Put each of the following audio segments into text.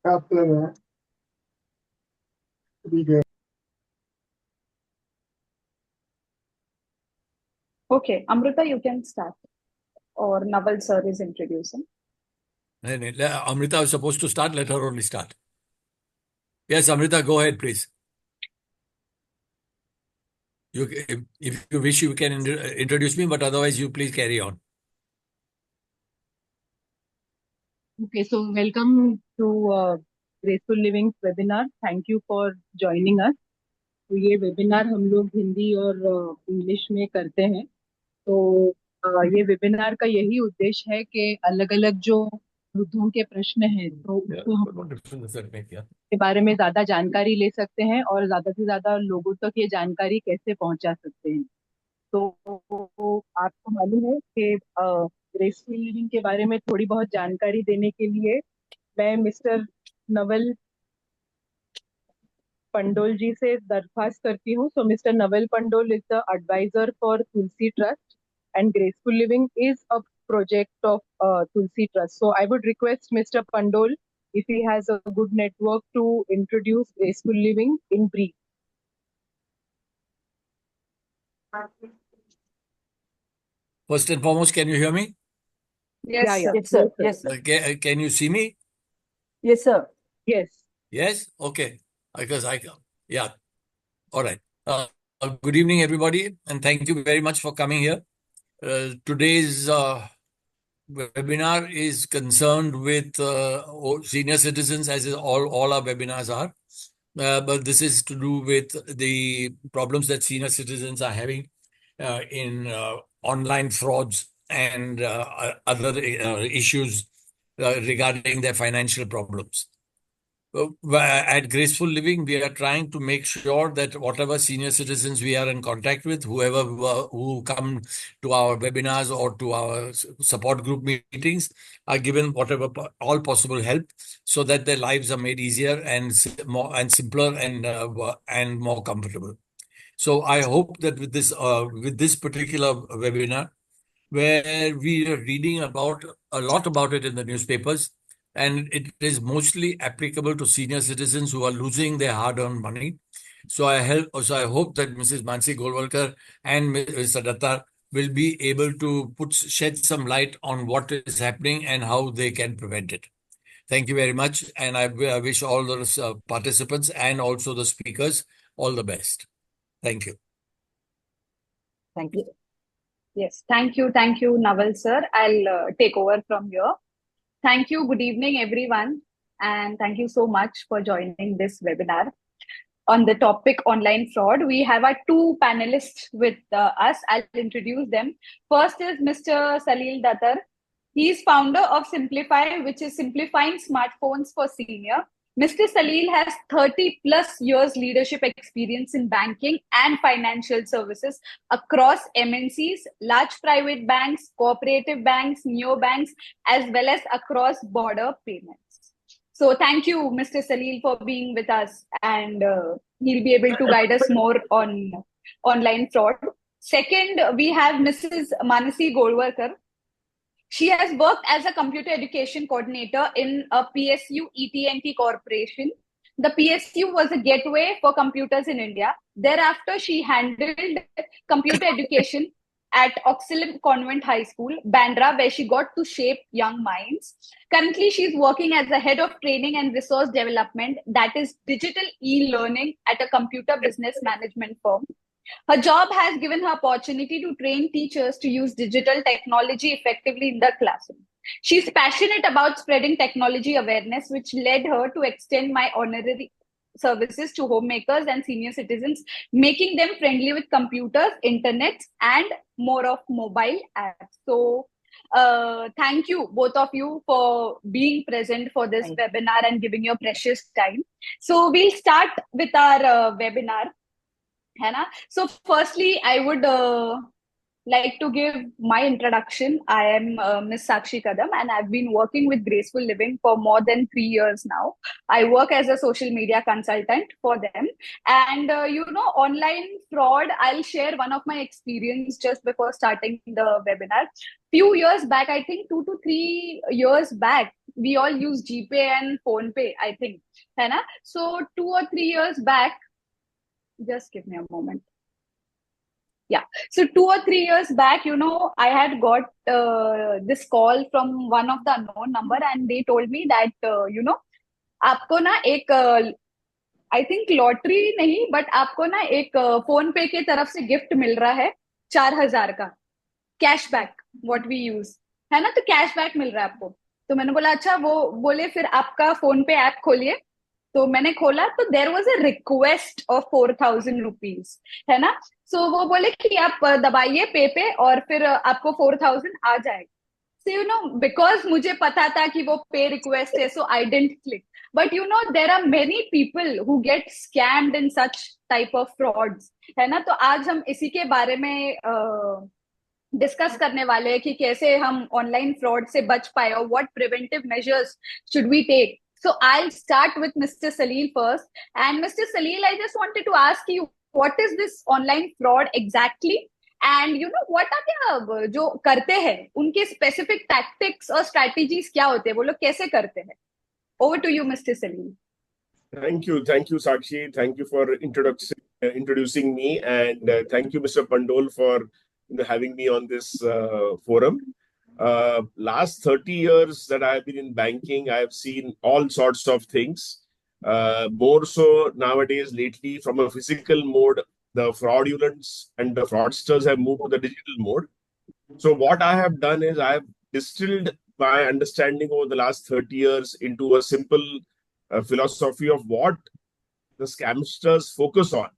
after the Okay, Amrita, you can start. Or Naval sir is introducing. Amrita was supposed to start. Let her only start. Yes, Amrita, go ahead, please. If you wish, you can introduce me, but otherwise, you please carry on. Okay, so welcome to graceful living webinar. Thank you for joining us. तो ये webinar हम लोग हिंदी और English में करते हैं. तो ये वेबिनार का यही उद्देश्य है कि अलग अलग जो वृद्धों के प्रश्न हैं तो उसको हम के बारे में ज्यादा जानकारी ले सकते हैं और ज्यादा से ज्यादा लोगों तक ये जानकारी कैसे पहुंचा सकते हैं. तो आपको मालूम है कि ग्रेसफुल लिविंग के बारे में थोड़ी बहुत जानकारी देने के लिए मैं मिस्टर नवल पंडोल जी से दरख्वास्त करती हूँ. So mister Naval Pandole is the advisor for Tulsi trust and graceful living is a project of Tulsi Trust. So I would request Mr. Pandol if he has a good network to introduce graceful living in brief. First and foremost, can you hear me? Yes, Yeah, yeah. sir. Yes, sir. Yes, sir. Can you see me? Yes, sir. Yes. Yes? Okay. Because yeah. All right. Good evening, everybody, and thank you very much for coming here. Today's webinar is concerned with senior citizens, as all our webinars are. But this is to do with the problems that senior citizens are having in online frauds and other issues regarding their financial problems. At Graceful Living, we are trying to make sure that whatever senior citizens we are in contact with, whoever who come to our webinars or to our support group meetings, are given whatever all possible help, so that their lives are made easier and more and simpler and more comfortable. So I hope that with this particular webinar, where we are reading about a lot about it in the newspapers, and it is mostly applicable to senior citizens who are losing their hard-earned money. So I hope that Mrs. Mansi Golwalkar and Mr. Dattar will be able to shed some light on what is happening and how they can prevent it. Thank you very much, and I wish all those participants and also the speakers all the best. Thank you. Thank you. Yes, thank you, Naval sir. I'll take over from here. Thank you. Good evening, everyone, and thank you so much for joining this webinar on the topic online fraud. We have our two panelists with us. I'll introduce them. First is Mr. Salil Dattar. He is founder of Simplify, which is simplifying smartphones for senior. Mr. Salil has 30 plus years leadership experience in banking and financial services across MNCs, large private banks, cooperative banks, neobanks, as well as across border payments. So thank you, Mr. Salil, for being with us, and he'll be able to guide us more on online fraud. Second, we have Mrs. Manasi Golwalkar. She has worked as a computer education coordinator in a PSU ET&T Corporation. The PSU was a gateway for computers in India. Thereafter, she handled computer education at Oxalim Convent High School, Bandra, where she got to shape young minds. Currently, she's working as the head of training and resource development, that is digital e-learning, at a computer business management firm. Her job has given her opportunity to train teachers to use digital technology effectively in the classroom. She's passionate about spreading technology awareness, which led her to extend my honorary services to homemakers and senior citizens, making them friendly with computers, internet, and more of mobile apps. So thank you, both of you, for being present for this webinar and giving your precious time. So we'll start with our webinar. So firstly, I would like to give my introduction. I am Ms. Sakshi Kadam, and I've been working with Graceful Living for more than 3 years now. I work as a social media consultant for them. And, online fraud, I'll share one of my experience just before starting the webinar. Few years back, I think 2 to 3 years back, we all use GPay and PhonePe, I think, है ना? So 2 or 3 years back, just give me a moment. Yeah. So 2 or 3 years back, I had got this call from one of the unknown number, and they told me that, आपको ना एक I think lottery नहीं, but आपको ना एक phone पे के तरफ से गिफ्ट मिल रहा है 4,000 का कैशबैक, व्हाट वी यूज, है ना? तो कैशबैक मिल रहा है आपको। तो मैंने बोला अच्छा। वो बोले फिर आपका फोन पे ऐप खोलिए। तो मैंने खोला तो there was a request of 4,000 rupees, है ना? सो वो बोले कि आप दबाइए पे और फिर आपको 4,000 आ जाएगा। So, because मुझे पता था कि वो पे रिक्वेस्ट है, so I didn't click. But there are many people who get scammed in such type of frauds, है ना? तो आज हम इसी के बारे में डिस्कस करने वाले हैं कि कैसे हम ऑनलाइन फ्रॉड से बच पाए और what preventive measures should we take. So I'll start with Mr. Salil first. And Mr. Salil, I just wanted to ask you, what is this online fraud exactly? And what are the जो करते हैं उनके specific tactics और strategies क्या होते हैं, वो लोग कैसे करते हैं? Over to you, Mr. Salil. Thank you, Sakshi. Thank you for introducing me, and thank you, Mr. Pandol, for having me on this forum. Last 30 years that I have been in banking, I have seen all sorts of things. More so nowadays, lately, from a physical mode, the fraudulents and the fraudsters have moved to the digital mode. So what I have done is I have distilled my understanding over the last 30 years into a simple philosophy of what the scamsters focus on.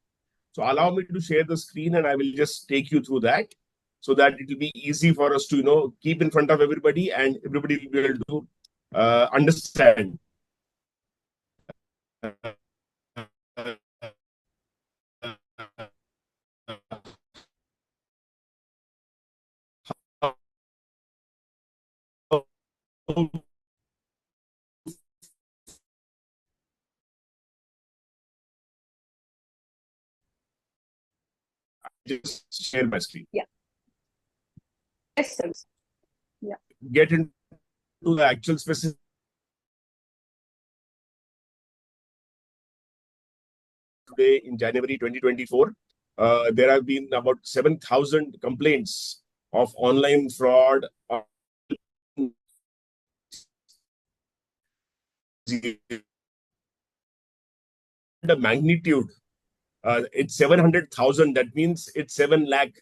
So allow me to share the screen and I will just take you through that so that it will be easy for us to, keep in front of everybody and everybody will be able to understand. Just share my screen. Yeah. Yes, sir. Yeah. Get into the actual specific. Today in January 2024, there have been about 7,000 complaints of online fraud. The magnitude, it's 700,000. That means it's 7 lakh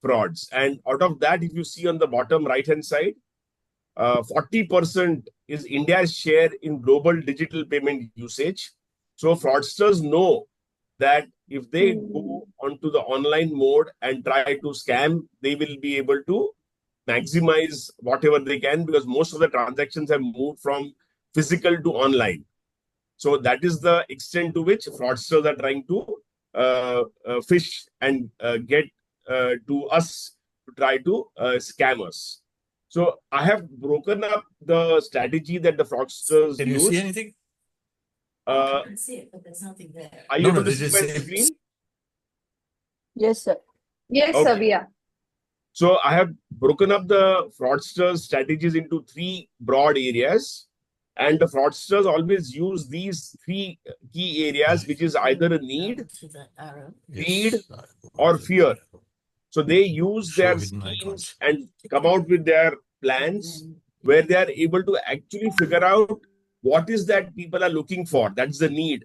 frauds. And out of that, if you see on the bottom right-hand side, 40% is India's share in global digital payment usage. So fraudsters know that if they go onto the online mode and try to scam, they will be able to maximize whatever they can because most of the transactions have moved from physical to online. So that is the extent to which fraudsters are trying to fish and get to us to try to scam us. So I have broken up the strategy that the fraudsters Can you use. see anything? I can see it, but there's nothing there. Are you able to see my screen? Yes, sir. Yes, Okay. sir, we are. So I have broken up the fraudsters' strategies into 3 broad areas. And the fraudsters always use these 3 key areas, which is either a need, To the arrow. greed, or fear. So they use Show their hidden schemes icons. and come out with their plans where they are able to actually figure out what is that people are looking for. That's the need.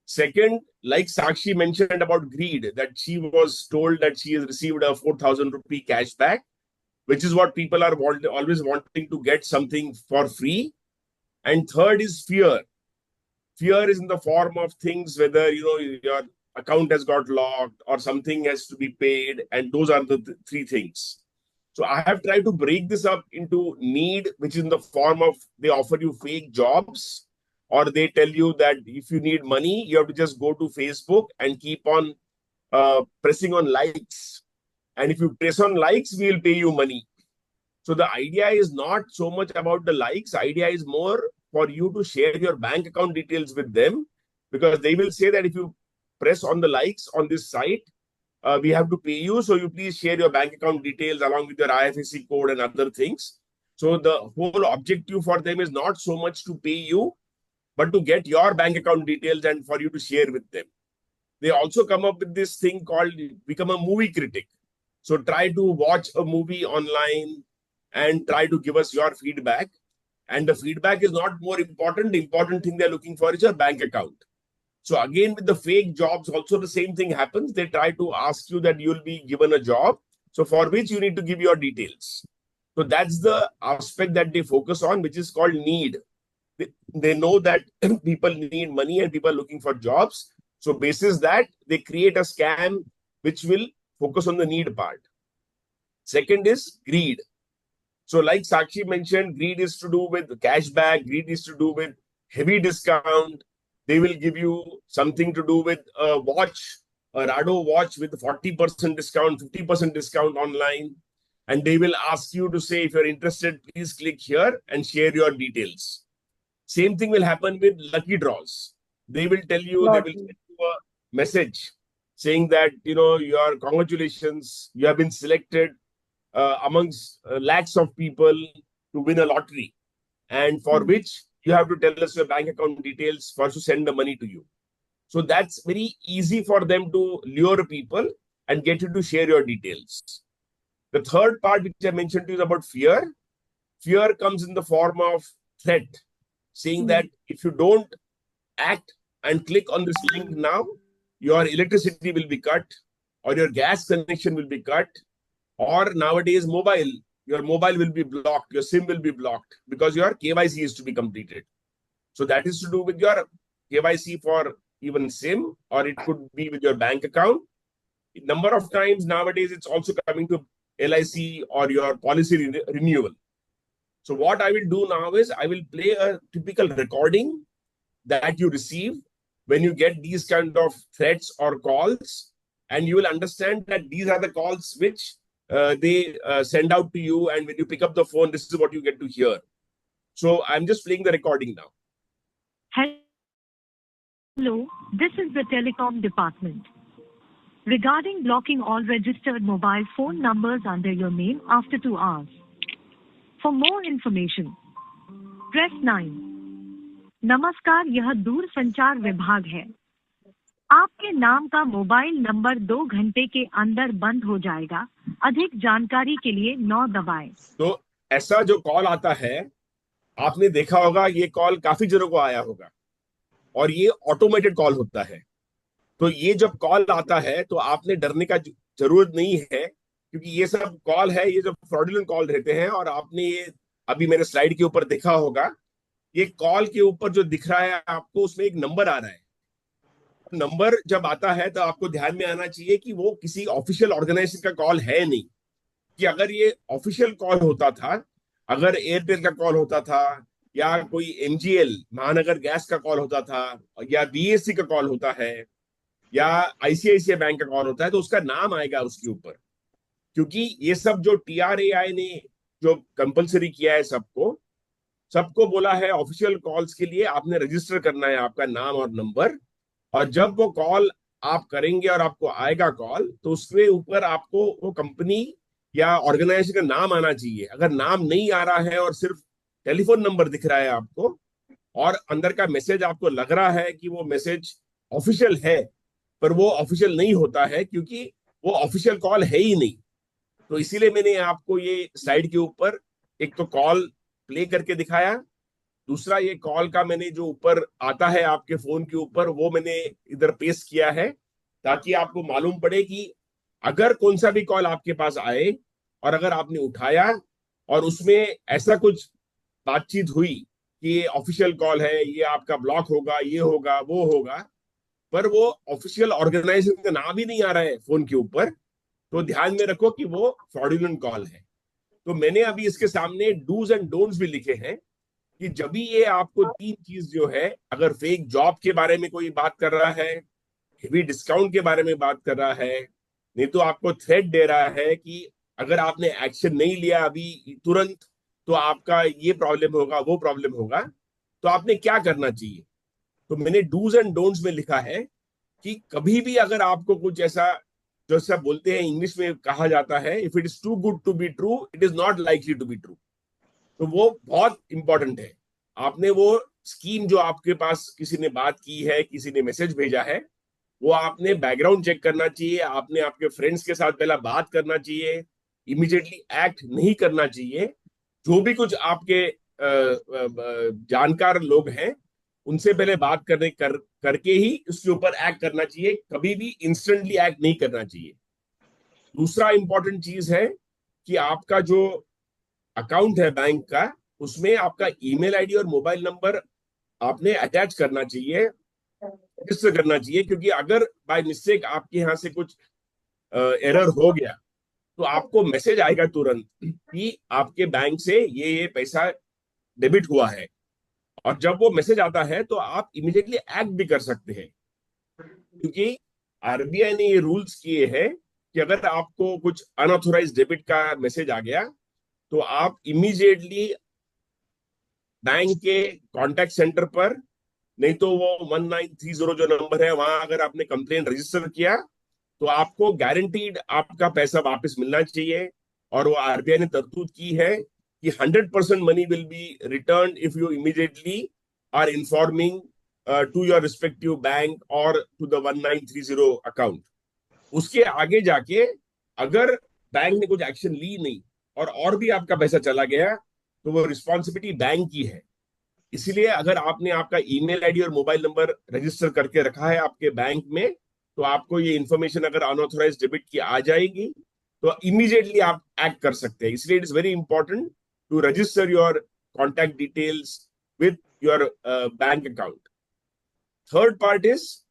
Second, like Sakshi mentioned about greed, that she was told that she has received a 4,000 rupee cashback, which is what people are always wanting to get something for free. And third is fear. Fear is in the form of things, whether your account has got locked or something has to be paid, and those are the 3 things. So I have tried to break this up into need, which is in the form of they offer you fake jobs, or they tell you that if you need money, you have to just go to Facebook and keep on pressing on likes. And if you press on likes, we will pay you money. So the idea is not so much about the likes. Idea is more for you to share your bank account details with them, because they will say that if you press on the likes on this site, we have to pay you. So you please share your bank account details along with your IFSC code and other things. So the whole objective for them is not so much to pay you, but to get your bank account details and for you to share with them. They also come up with this thing called become a movie critic. So try to watch a movie online and try to give us your feedback. And the feedback is not more important. The important thing they're looking for is your bank account. So again, with the fake jobs, also the same thing happens. They try to ask you that you'll be given a job, so for which you need to give your details. So that's the aspect that they focus on, which is called need. They know that people need money and people are looking for jobs. So basis that, they create a scam which will focus on the need part. Second is greed. So like Sakshi mentioned, greed is to do with cashback, greed is to do with heavy discount. They will give you something to do with a watch, a Rado watch with 40% discount, 50% discount online. And they will ask you to say, if you're interested, please click here and share your details. Same thing will happen with lucky draws. They will tell you, they will send you a message saying that, your congratulations, you have been selected amongst lakhs of people to win a lottery, and for which you have to tell us your bank account details for us to send the money to you. So that's very easy for them to lure people and get you to share your details. The third part which I mentioned to you is about fear. Fear comes in the form of threat, saying that if you don't act and click on this link now, your electricity will be cut, or your gas connection will be cut, or nowadays your mobile will be blocked, your SIM will be blocked because your KYC is to be completed. So that is to do with your KYC for even SIM, or it could be with your bank account. A number of times nowadays, it's also coming to LIC or your policy renewal. So what I will do now is I will play a typical recording that you receive when you get these kind of threats or calls, and you will understand that these are the calls which they send out to you, and when you pick up the phone, this is what you get to hear. So I'm just playing the recording now. Hello, this is the telecom department. Regarding blocking all registered mobile phone numbers under your name after 2 hours. For more information, press 9. नमस्कार, यह दूर संचार विभाग है। आपके नाम का mobile number 2 घंटे के अंदर बंद हो जाएगा। अधिक जानकारी के लिए 9 दबाएं। तो ऐसा जो कॉल आता है, आपने देखा होगा, ये कॉल काफी जनों को आया होगा, और ये ऑटोमेटेड कॉल होता है। तो ये जब कॉल आता है तो आपने डरने का जरूरत नहीं है, क्योंकि ये सब कॉल है, ये जो फ्रॉडुलेंट कॉल रहते हैं। और आपने ये अभी मेरे स्लाइड के ऊपर देखा होगा, ये कॉल के ऊपर जो दिख रहा है आपको, उसमें एक नंबर आ रहा है। नंबर जब आता है तो आपको ध्यान में आना चाहिए कि वो किसी ऑफिशियल ऑर्गेनाइजेशन का कॉल है नहीं। कि अगर ये ऑफिशियल कॉल होता था, अगर एयरटेल का कॉल होता था, या कोई MGL महानगर गैस का कॉल होता था, या BSC का कॉल होता है, या ICICI बैंक का कॉल होता है, तो उसका नाम आएगा उसके ऊपर। क्योंकि ये सब जो TRAI ने जो कंपलसरी किया है, सबको बोला है ऑफिशियल कॉल्स के लिए आपने रजिस्टर करना है आपका नाम और नंबर, और जब वो कॉल आप करेंगे और आपको आएगा कॉल, तो उसके ऊपर आपको वो कंपनी या ऑर्गेनाइजेशन का नाम आना चाहिए। अगर नाम नहीं आ रहा है और सिर्फ टेलीफोन नंबर दिख रहा है आपको, और अंदर का मैसेज आपको लग रहा है कि वो मैसेज ऑफिशियल है, पर वो ऑफिशियल नहीं होता है, क्योंकि वो ऑफिशियल कॉल है ही नहीं। तो इसीलिए मैंने आपको ये स्लाइड के ऊपर एक तो कॉल प्ले करके दिखाया, दूसरा ये कॉल का मैंने जो ऊपर आता है आपके फोन के ऊपर, वो मैंने इधर पेस्ट किया है, ताकि आपको मालूम पड़े कि अगर कौन सा भी कॉल आपके पास आए और अगर आपने उठाया और उसमें ऐसा कुछ बातचीत हुई कि ये ऑफिशियल कॉल है, ये आपका ब्लॉक होगा, ये होगा, वो होगा, पर वो ऑफिशियल ऑर्गेनाइजेशन का नाम ही नहीं आ रहा है फोन के ऊपर, तो ध्यान में रखो कि वो फ्रॉडुलेंट कॉल है। तो मैंने अभी इसके सामने डूज एंड डोंट्स भी लिखे हैं कि जब भी ये आपको 3 चीज जो है, अगर फेक जॉब के बारे में कोई बात कर रहा है, हेवी डिस्काउंट के बारे में बात कर रहा है, नहीं तो आपको थ्रेट दे रहा है कि अगर आपने एक्शन नहीं लिया अभी तुरंत, तो आपका ये प्रॉब्लम होगा, वो प्रॉब्लम होगा, तो आपने क्या करना चाहिए। तो मैंने डूज एंड डोंट्स में लिखा है कि कभी भी अगर आपको कुछ ऐसा, जो सब बोलते हैं इंग्लिश में कहा जाता है, if it is too good to be true, it is not likely to be true. तो वो बहुत इंपॉर्टेंट है। आपने वो स्कीम जो आपके पास किसी ने बात की है, किसी ने मैसेज भेजा है, वो आपने बैकग्राउंड चेक करना चाहिए, आपने आपके फ्रेंड्स के साथ पहला बात करना चाहिए, इमीडिएटली एक्ट नहीं करना चाहिए। जो भी कुछ आपके जानकार लोग हैं उनसे पहले बात करके ही उसके ऊपर एक्ट करना चाहिए, कभी भी इंस्टेंटली एक्ट नहीं करना चाहिए। दूसरा इंपॉर्टेंट चीज है कि आपका जो अकाउंट है बैंक का, उसमें आपका ईमेल आईडी और मोबाइल नंबर आपने अटैच करना चाहिए, रजिस्टर करना चाहिए, क्योंकि अगर बाय मिस्टेक आपके यहाँ से कुछ एरर हो गया तो आपको मैसेज आएगा तुरंत कि आपके बैंक से ये पैसा डेबिट हुआ है। और जब वो मैसेज आता है तो आप इमीडिएटली एक्ट भी कर सकते हैं, क्योंकि आरबीआई ने ये रूल्स किए हैं कि अगर आपको कुछ अनऑथोराइज डेबिट का मैसेज आ गया तो आप इमीडिएटली बैंक के कांटेक्ट सेंटर पर, नहीं तो वो 1930 जो नंबर है वहां अगर आपने कंप्लेंट रजिस्टर किया तो आपको गारंटीड आपका पैसा वापस मिलना चाहिए। और वो आरबीआई ने तरतूद की है कि 100% money will be return if you immediately are informing to your respective bank और टू द 1930 अकाउंट। उसके आगे जाके अगर बैंक ने कुछ एक्शन ली नहीं और भी आपका पैसा चला गया तो वो रिस्पॉन्सिबिलिटी बैंक की है। इसीलिए अगर आपने आपका ईमेल आईडी और मोबाइल नंबर रजिस्टर करके रखा है आपके बैंक में, तो आपको ये इंफॉर्मेशन अगर अनऑथराइज डेबिट की आ जाएगी तो इमीडिएटली आप एक्ट कर सकते हैं। इसलिए it is very important to register your contact details with your bank account. Third part is,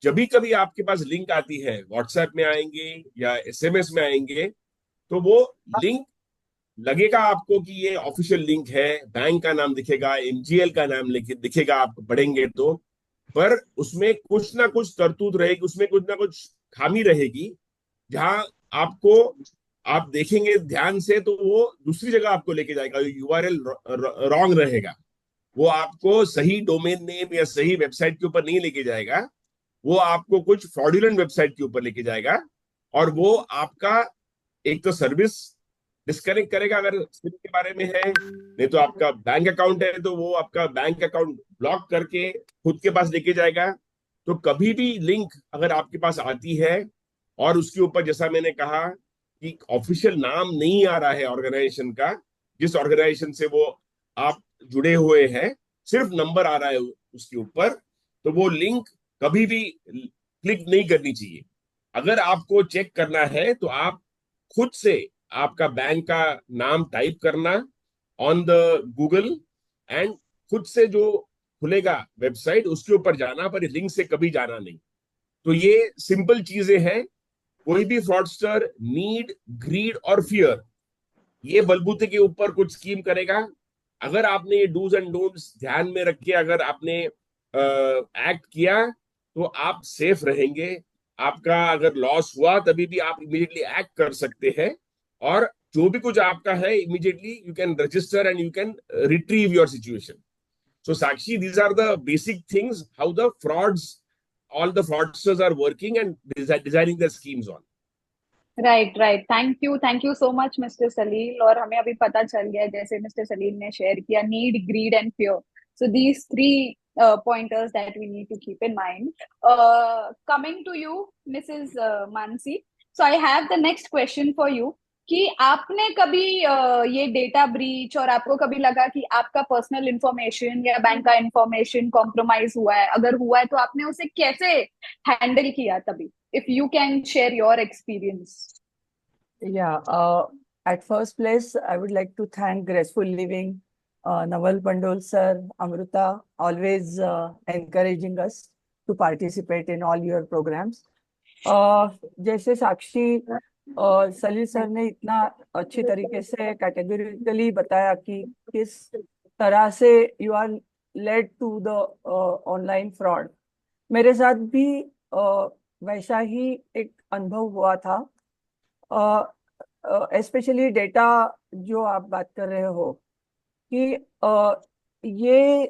जब भी कभी आपके पास लिंक आती है, व्हाट्सएप में आएंगे या एसएमएस में आएंगे, तो वो लिंक लगेगा आपको कि ये ऑफिशियल लिंक है, बैंक का नाम दिखेगा, एमजीएल का नाम दिखेगा, आप पढ़ेंगे तो, पर उसमें कुछ ना कुछ तरतूद रहेगी, उसमें कुछ ना कुछ खामी रहेगी, जहां आपको, आप देखेंगे ध्यान से तो वो दूसरी जगह आपको लेके जाएगा, यूआरएल रॉन्ग रहेगा, वो आपको सही डोमेन नेम या सही वेबसाइट के ऊपर नहीं लेके जाएगा, वो आपको कुछ फ्रॉडुलेंट वेबसाइट के ऊपर लेके जाएगा। और वो आपका एक तो सर्विस डिस्कनेक्ट करेगा अगर सिम के बारे में है, नहीं तो आपका बैंक अकाउंट है तो वो आपका बैंक अकाउंट ब्लॉक करके खुद के पास लेके जाएगा। तो कभी भी लिंक अगर आपके पास आती है और उसके ऊपर, जैसा मैंने कहा कि ऑफिशियल नाम नहीं आ रहा है ऑर्गेनाइजेशन का, जिस ऑर्गेनाइजेशन से वो आप जुड़े हुए हैं, सिर्फ नंबर आ रहा है उसके ऊपर, तो वो लिंक कभी भी क्लिक नहीं करनी चाहिए। अगर आपको चेक करना है तो आप खुद से आपका बैंक का नाम टाइप करना ऑन द गूगल एंड खुद से जो खुलेगा वेबसाइट उसके ऊपर जाना, पर लिंक से कभी जाना नहीं। तो ये सिंपल चीजें हैं। कोई भी फ्रॉडस्टर नीड, ग्रीड और फियर, ये बलबूते के ऊपर कुछ स्कीम करेगा। अगर आपने ये डूज एंड डोंट्स ध्यान में रख के अगर आपने एक्ट किया तो आप सेफ रहेंगे। आपका अगर लॉस हुआ तभी भी आप इमीडिएटली एक्ट कर सकते हैं, और जो भी कुछ आपका है immediately you can register and you can retrieve your situation. So Sakshi, these are the basic things how the frauds, all the fraudsters are working and designing their schemes on. Right. Thank you so much mister Salil. और हमें अभी पता चल गया, जैसे mister सलील ने share किया, need, grid and fear, so these three pointers that we need to keep in mind. Coming to you, Mrs. Mansi, so I have the next question for you कि आपने कभी ये डेटा ब्रीच, और आपको कभी लगा कि आपका पर्सनल इंफॉर्मेशन या बैंक का इंफॉर्मेशन कॉम्प्रोमाइज हुआ है, अगर हुआ है तो आपने उसे कैसे हैंडल किया तभी? If you can share your experience. At first place, I would like to thank Graceful Living, Naval Pandol sir, Amruta, always encouraging us to participate in all your programs. जैसे साक्षी सलील सर ने इतना अच्छी तरीके से categorically बताया कि किस तरह से you are led to the online fraud, मेरे साथ भी वैसा ही एक अनुभव हुआ था। स्पेशली डेटा जो आप बात कर रहे हो कि ये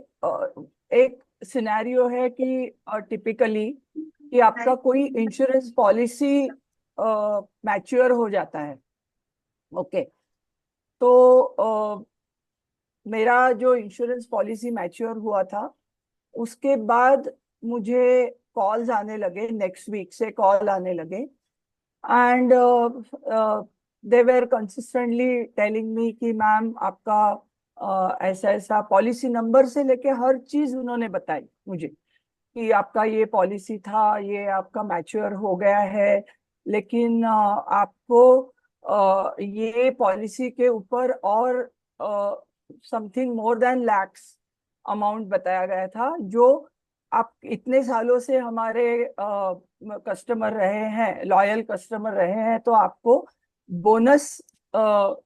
एक सिनेरियो है कि टिपिकली कि आपका कोई इंश्योरेंस पॉलिसी मैच्योर हो जाता है, ओके, तो मेरा जो इंश्योरेंस पॉलिसी मैच्योर हुआ था, उसके बाद मुझे कॉल्स आने लगे, नेक्स्ट वीक से कॉल आने लगे, and they were consistently telling me कि मैम आपका ऐसा ऐसा पॉलिसी नंबर से लेके हर चीज उन्होंने बताई मुझे कि आपका ये पॉलिसी था, ये आपका मैच्योर हो गया है, लेकिन आपको ये पॉलिसी के ऊपर और something more than lakhs amount बताया गया था, जो आप इतने सालों से हमारे कस्टमर रहे हैं, लॉयल कस्टमर रहे हैं, तो आपको बोनस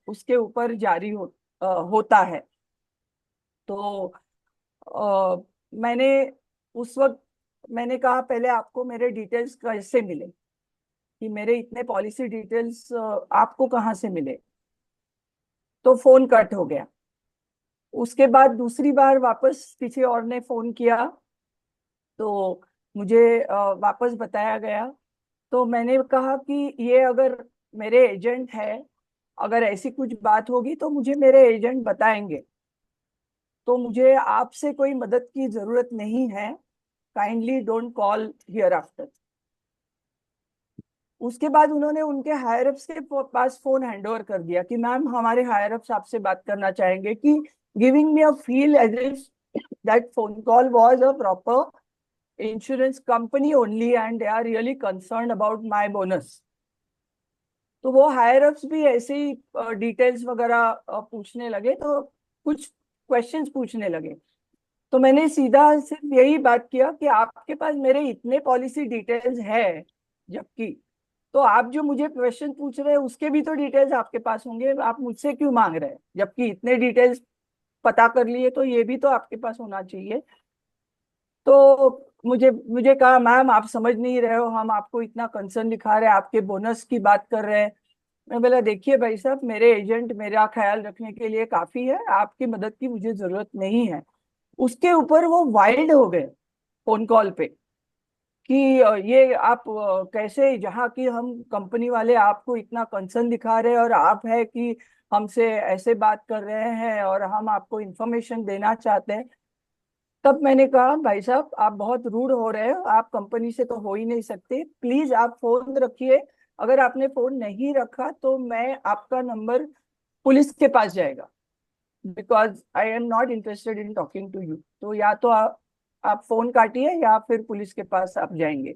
उसके ऊपर जारी होता है। तो मैंने उस वक्त मैंने कहा पहले आपको मेरे डिटेल्स कैसे मिले, कि मेरे इतने पॉलिसी डिटेल्स आपको कहाँ से मिले। तो फोन कट हो गया। उसके बाद दूसरी बार वापस किसी और ने फोन किया, तो मुझे वापस बताया गया। तो मैंने कहा कि ये अगर मेरे एजेंट है, अगर ऐसी कुछ बात होगी तो मुझे मेरे एजेंट बताएंगे, तो मुझे आपसे कोई मदद की जरूरत नहीं है, kindly don't call here after. उसके बाद उन्होंने उनके हायर अप्स के पास फोन हैंड ओवर कर दिया कि मैम हमारे हायर अप्स आपसे बात करना चाहेंगे, कि giving me a feel as if that phone call was a proper insurance company only and they are really concerned about my bonus. तो वो हायर अप्स भी ऐसे ही डिटेल्स वगैरह पूछने लगे, तो कुछ क्वेश्चंस पूछने लगे। तो मैंने सीधा सिर्फ यही बात किया कि आपके पास मेरे इतने पॉलिसी डिटेल्स है, जबकि तो आप जो मुझे क्वेश्चन पूछ रहे हैं उसके भी तो डिटेल्स आपके पास होंगे, आप मुझसे क्यों मांग रहे हैं, जबकि इतने डिटेल्स पता कर लिए तो ये भी तो आपके पास होना चाहिए। तो मुझे मुझे कहा मैम आप समझ नहीं रहे हो, हम आपको इतना कंसर्न दिखा रहे हैं, आपके बोनस की बात कर रहे हैं। मैं बोला देखिए भाई साहब, मेरे एजेंट मेरा ख्याल रखने के लिए काफी है, आपकी मदद की मुझे जरूरत नहीं है। उसके ऊपर वो वाइल्ड हो गए फोन कॉल पे कि ये आप कैसे, जहाँ की हम कंपनी वाले आपको इतना कंसर्न दिखा रहे हैं और आप है कि हमसे ऐसे बात कर रहे हैं और हम आपको इंफॉर्मेशन देना चाहते हैं। तब मैंने कहा भाई साहब आप बहुत रूड हो रहे हो, आप कंपनी से तो हो ही नहीं सकते, प्लीज आप फोन रखिए। अगर आपने फोन नहीं रखा तो मैं आपका नंबर पुलिस के पास जाएगा, because I am not interested in talking to you. तो या तो आप फोन काटिए या फिर पुलिस के पास आप जाएंगे।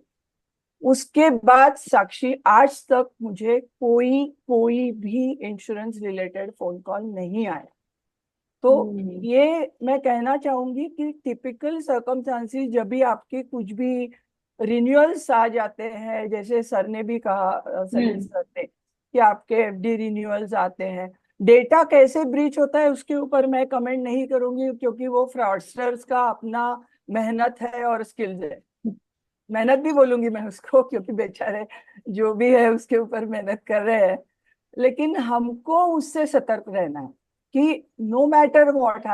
उसके बाद साक्षी आज तक मुझे कोई कोई भी इंश्योरेंस रिलेटेड फोन कॉल नहीं आया। तो ये मैं कहना चाहूंगी कि टिपिकल सर्कमस्टांसेस जब भी आपके कुछ भी रिन्यूअल्स आ जाते हैं, जैसे सर ने भी कहा, सलील सर ने, कि आपके एफडी रिन्यूअल्स आते हैं, डेटा कैसे ब्रीच होता है उसके ऊपर मैं कमेंट नहीं करूंगी, क्योंकि वो फ्रॉडस्टर्स का अपना मेहनत है और स्किल्स है। मेहनत भी बोलूंगी मैं उसको, क्योंकि बेचारे जो भी है उसके ऊपर मेहनत कर रहे हैं। लेकिन हमको उससे सतर्क रहना है कि no matter what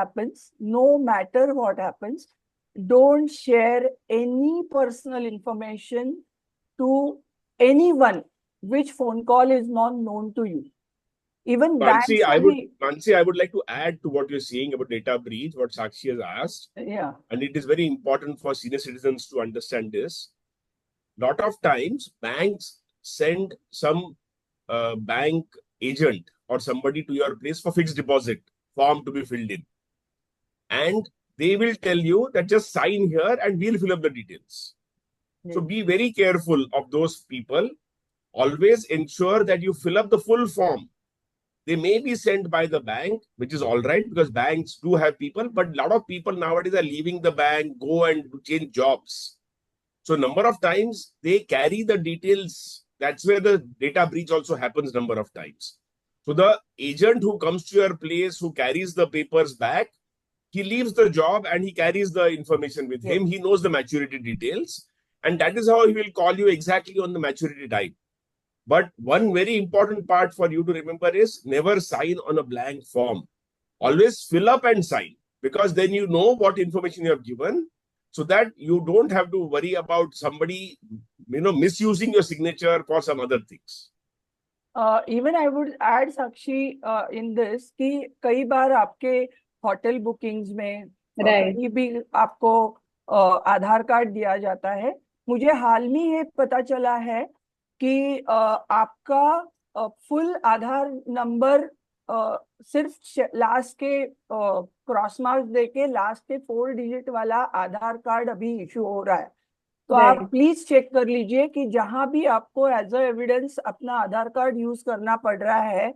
happens, don't share any personal information to anyone which phone call is not known to you. Even banks Mansi, I would like to add to what you're saying about data breach, what Sakshi has asked. Yeah. And it is very important for senior citizens to understand this. Lot of times, banks send some bank agent or somebody to your place for fixed deposit form to be filled in. And they will tell you that just sign here and we'll fill up the details. So be very careful of those people. Always ensure that you fill up the full form. They may be sent by the bank, which is all right because banks do have people, but a lot of people nowadays are leaving the bank, go and change jobs. So number of times they carry the details. That's where the data breach also happens number of times. So the agent who comes to your place, who carries the papers back, he leaves the job and he carries the information with him. He knows the maturity details. And that is how he will call you exactly on the maturity time. But one very important part for you to remember is never sign on a blank form. Always fill up and sign, because then you know what information you have given, so that you don't have to worry about somebody, misusing your signature for some other things. Even I would add, Sakshi, in this कि कई बार आपके hotel bookings में Right. कहीं भी आपको आधार card दिया जाता है। मुझे हाल में ये पता चला है कि आपका फुल आधार नंबर सिर्फ लास्ट के क्रॉस मार्क्स देके लास्ट के 4 डिजिट वाला आधार कार्ड अभी इशू हो रहा है। तो आप Right. प्लीज चेक कर लीजिए कि जहां भी आपको एज अ एविडेंस अपना आधार कार्ड यूज करना पड़ रहा है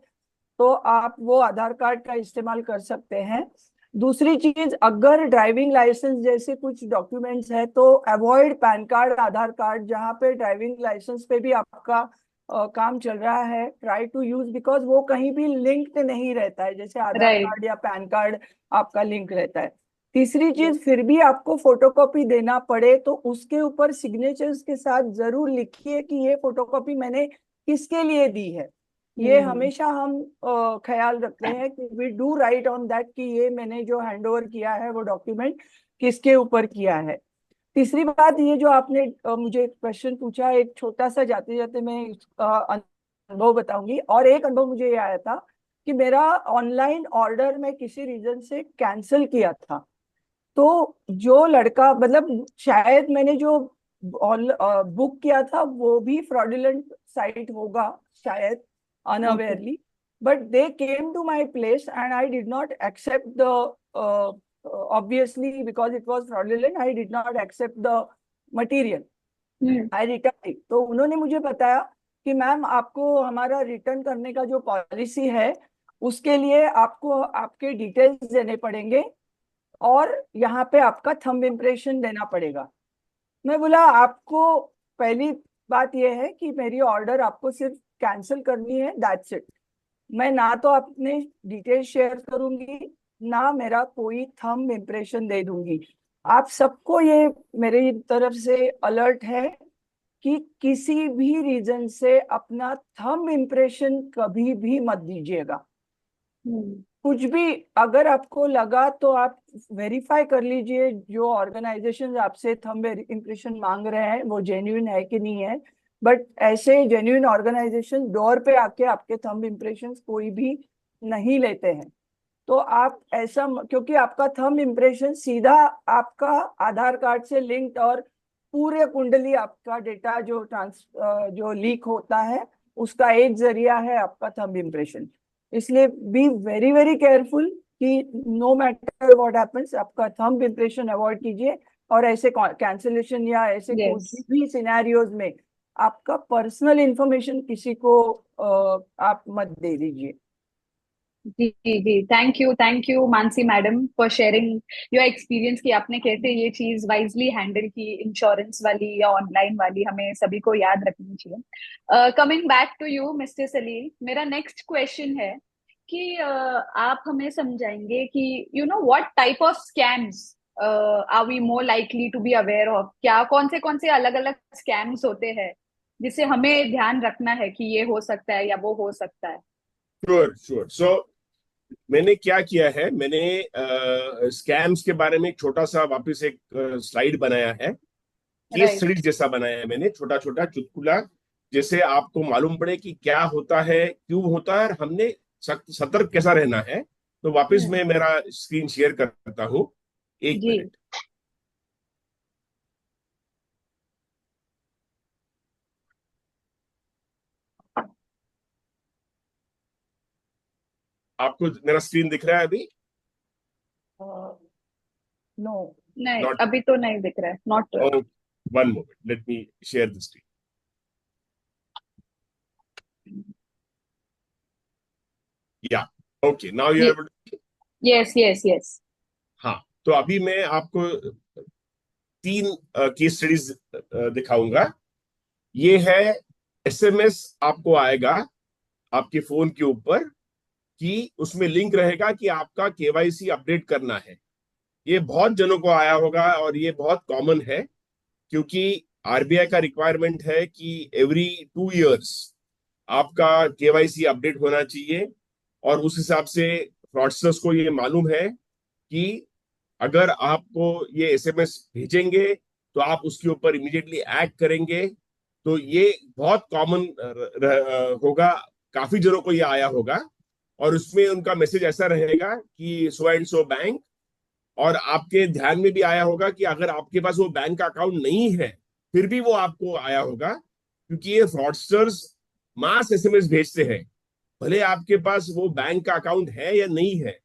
तो आप वो आधार कार्ड का इस्तेमाल कर सकते हैं। दूसरी चीज, अगर ड्राइविंग लाइसेंस जैसे कुछ डॉक्यूमेंट्स है तो अवॉइड पैन कार्ड आधार कार्ड, जहाँ पे ड्राइविंग लाइसेंस पे भी आपका काम चल रहा है, ट्राई टू यूज, बिकॉज वो कहीं भी लिंक्ड नहीं रहता है जैसे आधार Right. कार्ड या पैन कार्ड आपका लिंक रहता है। तीसरी चीज, फिर भी आपको फोटोकॉपी देना पड़े तो उसके ऊपर सिग्नेचर्स के साथ जरूर लिखिए कि ये फोटोकॉपी मैंने किसके लिए दी है। ये हमेशा हम ख्याल रखते हैं कि we do right on that कि ये मैंने जो हैंड ओवर किया है वो डॉक्यूमेंट किसके ऊपर किया है। तीसरी बात, ये जो आपने मुझे क्वेश्चन पूछा, एक छोटा सा जाते जाते मैं अनुभव बताऊंगी। और एक अनुभव मुझे ये आया था कि मेरा ऑनलाइन ऑर्डर मैं किसी रीजन से कैंसिल किया था। तो जो लड़का, मतलब शायद मैंने जो बुक किया था वो भी फ्रॉडुलेंट साइट होगा शायद, unawarely, but they came to my place and I did not accept the obviously because it was fraudulent, I did not accept the material. I returned it. तो उन्होंने मुझे बताया कि मैम आपको हमारा रिटर्न करने का जो पॉलिसी है उसके लिए आपको आपके डिटेल्स देने पड़ेंगे और यहाँ पे आपका थंब इम्प्रेशन देना पड़ेगा। मैं बोला आपको पहली बात यह है कि मेरी ऑर्डर आपको सिर्फ कैंसिल करनी है, दैट्स इट। मैं ना तो अपने डिटेल शेयर करूंगी ना मेरा कोई थंब इम्प्रेशन दे दूंगी। आप सबको ये मेरी तरफ से अलर्ट है कि किसी भी रीजन से अपना थंब इम्प्रेशन कभी भी मत दीजिएगा। कुछ भी अगर आपको लगा तो आप वेरीफाई कर लीजिए जो ऑर्गेनाइजेशन आपसे थंब इम्प्रेशन मांग रहे हैं वो जेन्युइन है कि नहीं है। बट ऐसे जेन्युइन ऑर्गेनाइजेशन डोर पे आके आपके थंब इम्प्रेशन कोई भी नहीं लेते हैं। तो आप ऐसा, क्योंकि आपका थंब इम्प्रेशन सीधा आपका आधार कार्ड से लिंक्ड और पूरे कुंडली आपका डेटा जो लीक होता है उसका एक जरिया है आपका थंब इम्प्रेशन। इसलिए बी वेरी वेरी केयरफुल कि नो मैटर व्हाट हैपेंस आपका थंब इम्प्रेशन अवॉइड कीजिए। और ऐसे कैंसिलेशन या ऐसे कुछ भी सिनेरियोज में आपका पर्सनल इंफॉर्मेशन किसी को आप मत दे दीजिए। जी जी, thank you Mansi madam for sharing your experience कि आपने कैसे ये चीज वाइजली हैंडल की, इंश्योरेंस वाली या ऑनलाइन वाली, हमें सभी को याद रखनी चाहिए। Coming back to you mister Salil, मेरा नेक्स्ट क्वेश्चन है कि आप हमें समझाएंगे कि you know what type of scams are we more likely to be aware of. क्या कौन से अलग अलग स्कैम्स होते हैं जिसे हमें ध्यान रखना है कि ये हो सकता है या वो हो सकता है? श्योर। सो मैंने क्या किया है, मैंने स्कैम्स के बारे में एक छोटा सा वापस एक स्लाइड बनाया है, केस स्टडी जैसा बनाया है मैंने, छोटा छोटा चुटकुला, जैसे आपको मालूम पड़े कि क्या होता है, क्यों होता है और हमने सतर्क कैसा रहना है। तो वापस मैं मेरा स्क्रीन शेयर करता हूँ, एक मिनट। आपको मेरा स्क्रीन दिख रहा है अभी? नो नहीं, Not- अभी तो नहीं दिख रहा है, not. Oh, one moment. Let me share the screen. Yeah. Okay. Now you're able to. Yes. हाँ, तो अभी मैं आपको 3 केस स्टडीज दिखाऊंगा। ये है एसएमएस आपको आएगा आपके फोन के ऊपर कि उसमें लिंक रहेगा कि आपका केवाईसी अपडेट करना है। ये बहुत जनों को आया होगा और ये बहुत कॉमन है क्योंकि आरबीआई का रिक्वायरमेंट है कि एवरी 2 इयर्स आपका केवाईसी अपडेट होना चाहिए। और उस हिसाब से फ्रॉडस्टर्स को ये मालूम है कि अगर आपको ये एसएमएस भेजेंगे तो आप उसके ऊपर इमीडिएटली एक्ट करेंगे। तो ये बहुत कॉमन होगा, काफी जनों को ये आया होगा। और उसमें उनका मैसेज ऐसा रहेगा कि सो एंड सो बैंक, और आपके ध्यान में भी आया होगा कि अगर आपके पास वो बैंक का अकाउंट नहीं है फिर भी वो आपको आया होगा, क्योंकि ये फ्रॉडस्टर्स मास एसएमएस भेजते हैं। भले आपके पास वो बैंक का अकाउंट है या नहीं है,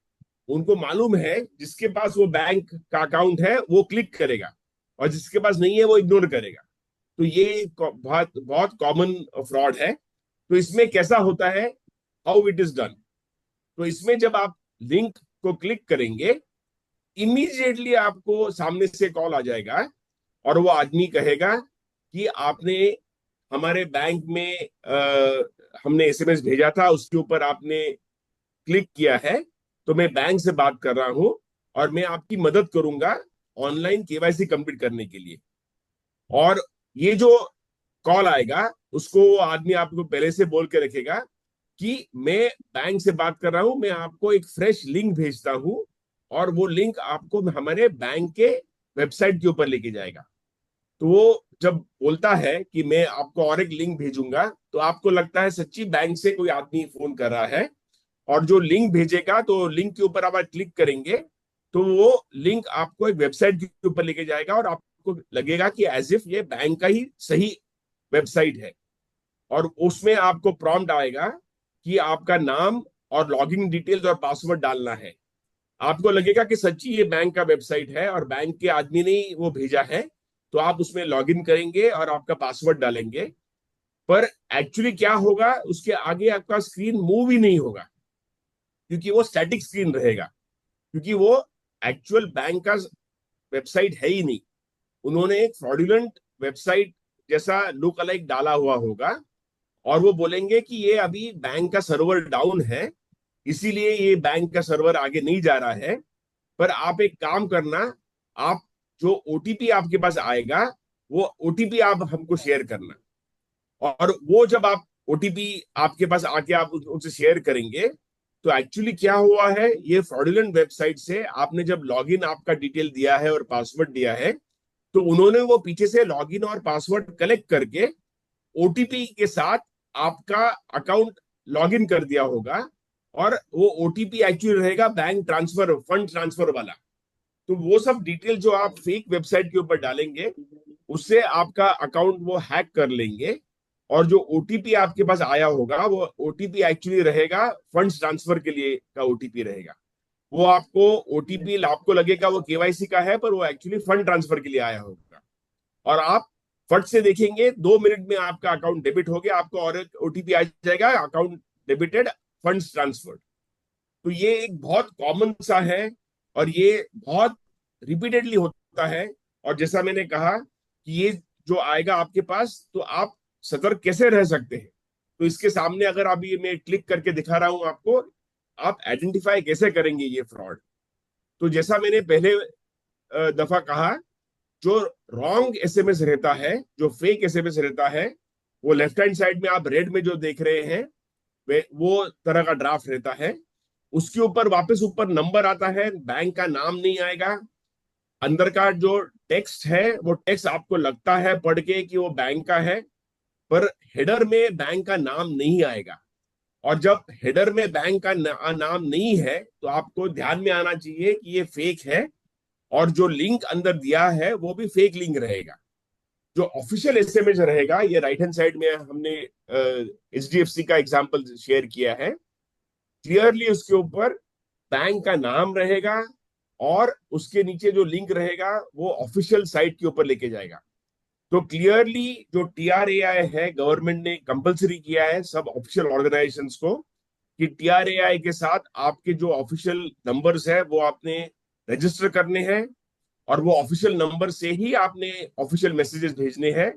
उनको मालूम है जिसके पास वो बैंक का अकाउंट है वो क्लिक करेगा, और जिसके पास नहीं है वो इग्नोर करेगा। तो ये बहुत बहुत कॉमन फ्रॉड है। तो इसमें कैसा होता है, हाउ इट इज डन। तो इसमें जब आप लिंक को क्लिक करेंगे, इमीडिएटली आपको सामने से कॉल आ जाएगा और वो आदमी कहेगा कि आपने हमारे बैंक में हमने एसएमएस भेजा था, उसके ऊपर आपने क्लिक किया है, तो मैं बैंक से बात कर रहा हूं और मैं आपकी मदद करूंगा ऑनलाइन केवाईसी कंप्लीट करने के लिए। और ये जो कॉल आएगा उसको वो आदमी आपको पहले से बोल के रखेगा कि मैं बैंक से बात कर रहा हूं, मैं आपको एक फ्रेश लिंक भेजता हूं, और वो लिंक आपको हमारे बैंक के वेबसाइट के ऊपर लेके जाएगा। तो वो जब बोलता है कि मैं आपको और एक लिंक भेजूंगा, तो आपको लगता है सच्ची बैंक से कोई आदमी फोन कर रहा है, और जो लिंक भेजेगा तो लिंक के ऊपर आप क्लिक करेंगे तो वो लिंक आपको एक वेबसाइट के ऊपर लेके जाएगा, और आपको लगेगा कि एज इफ ये बैंक का ही सही वेबसाइट है। और उसमें आपको प्रॉम्प्ट आएगा कि आपका नाम और लॉगिन डिटेल्स और पासवर्ड डालना है। आपको लगेगा कि सच्ची ये बैंक का वेबसाइट है और बैंक के आदमी ने ही वो भेजा है, तो आप उसमें लॉगिन करेंगे और आपका पासवर्ड डालेंगे। पर एक्चुअली क्या होगा, उसके आगे आपका स्क्रीन मूव ही नहीं होगा, क्योंकि वो स्टैटिक स्क्रीन रहेगा, क्योंकि वो एक्चुअल बैंक का वेबसाइट है ही नहीं। उन्होंने एक फ्रॉडुलेंट वेबसाइट जैसा लुक अलाइक डाला हुआ होगा, और वो बोलेंगे कि ये अभी बैंक का सर्वर डाउन है, इसीलिए ये बैंक का सर्वर आगे नहीं जा रहा है। पर आप एक काम करना, आप जो ओटीपी आपके पास आएगा वो ओटीपी आप हमको शेयर करना, और वो जब आप ओटीपी आपके पास आके आप उनसे शेयर करेंगे, तो एक्चुअली क्या हुआ है, ये फ्रॉडुलेंट वेबसाइट से आपने जब लॉगिन आपका डिटेल दिया है और पासवर्ड दिया है, तो उन्होंने वो पीछे से लॉगिन और पासवर्ड कलेक्ट करके ओटीपी के साथ आपका अकाउंट लॉगिन कर दिया होगा, और वो ओटीपी एक्चुअली रहेगा बैंक ट्रांसफर, फंड ट्रांसफर वाला। तो वो सब डिटेल जो आप फेक वेबसाइट के ऊपर डालेंगे, उससे आपका अकाउंट वो हैक कर लेंगे, और जो ओटीपी आपके पास आया होगा वो ओटीपी एक्चुअली रहेगा फंड्स ट्रांसफर के लिए का ओटीपी रहेगा। वो आपको ओटीपी आपको लगेगा वो केवाईसी का है, पर वो एक्चुअली फंड ट्रांसफर के लिए आया होगा, और आप फट से देखेंगे 2 मिनट में आपका अकाउंट डेबिट हो गया, आपको और एक ओटीपी आ जाएगा, अकाउंट डेबिटेड, फंड्स ट्रांसफर्ड। तो ये एक बहुत कॉमन सा है, और ये बहुत रिपीटेडली होता है। और जैसा मैंने कहा कि ये जो आएगा आपके पास, तो आप सतर्क कैसे रह सकते हैं। तो इसके सामने अगर अभी मैं क्लिक करके दिखा रहा हूं आपको, आप आइडेंटिफाई कैसे करेंगे ये फ्रॉड। तो जैसा मैंने पहले दफा कहा, जो रॉन्ग एसएमएस रहता है, जो फेक एसएमएस रहता है, वो लेफ्ट हैंड साइड में आप रेड में जो देख रहे हैं वो तरह का ड्राफ्ट रहता है। उसके ऊपर वापस ऊपर नंबर आता है, बैंक का नाम नहीं आएगा। अंदर का जो टेक्स्ट है वो टेक्स्ट आपको लगता है पढ़ के कि वो बैंक का है, पर हेडर में बैंक का नाम नहीं आएगा। और जब हेडर में बैंक का नाम नहीं है, तो आपको ध्यान में आना चाहिए कि ये फेक है, और जो लिंक अंदर दिया है वो भी फेक लिंक रहेगा। जो ऑफिशियल एसएमएस रहेगा, ये राइट हैंड साइड में हमने एचडीएफसी का एग्जांपल शेयर किया है, क्लियरली उसके ऊपर बैंक का नाम रहेगा, और उसके नीचे जो लिंक रहेगा वो ऑफिशियल साइट के ऊपर लेके जाएगा। तो क्लियरली जो TRAI है, गवर्नमेंट ने कंपलसरी किया है सब ऑफिशियल ऑर्गेनाइजेशंस को कि TRAI के साथ आपके जो ऑफिशियल नंबर्स है वो आपने रजिस्टर करने हैं, और वो ऑफिशियल नंबर से ही आपने ऑफिशियल मैसेजेस भेजने हैं।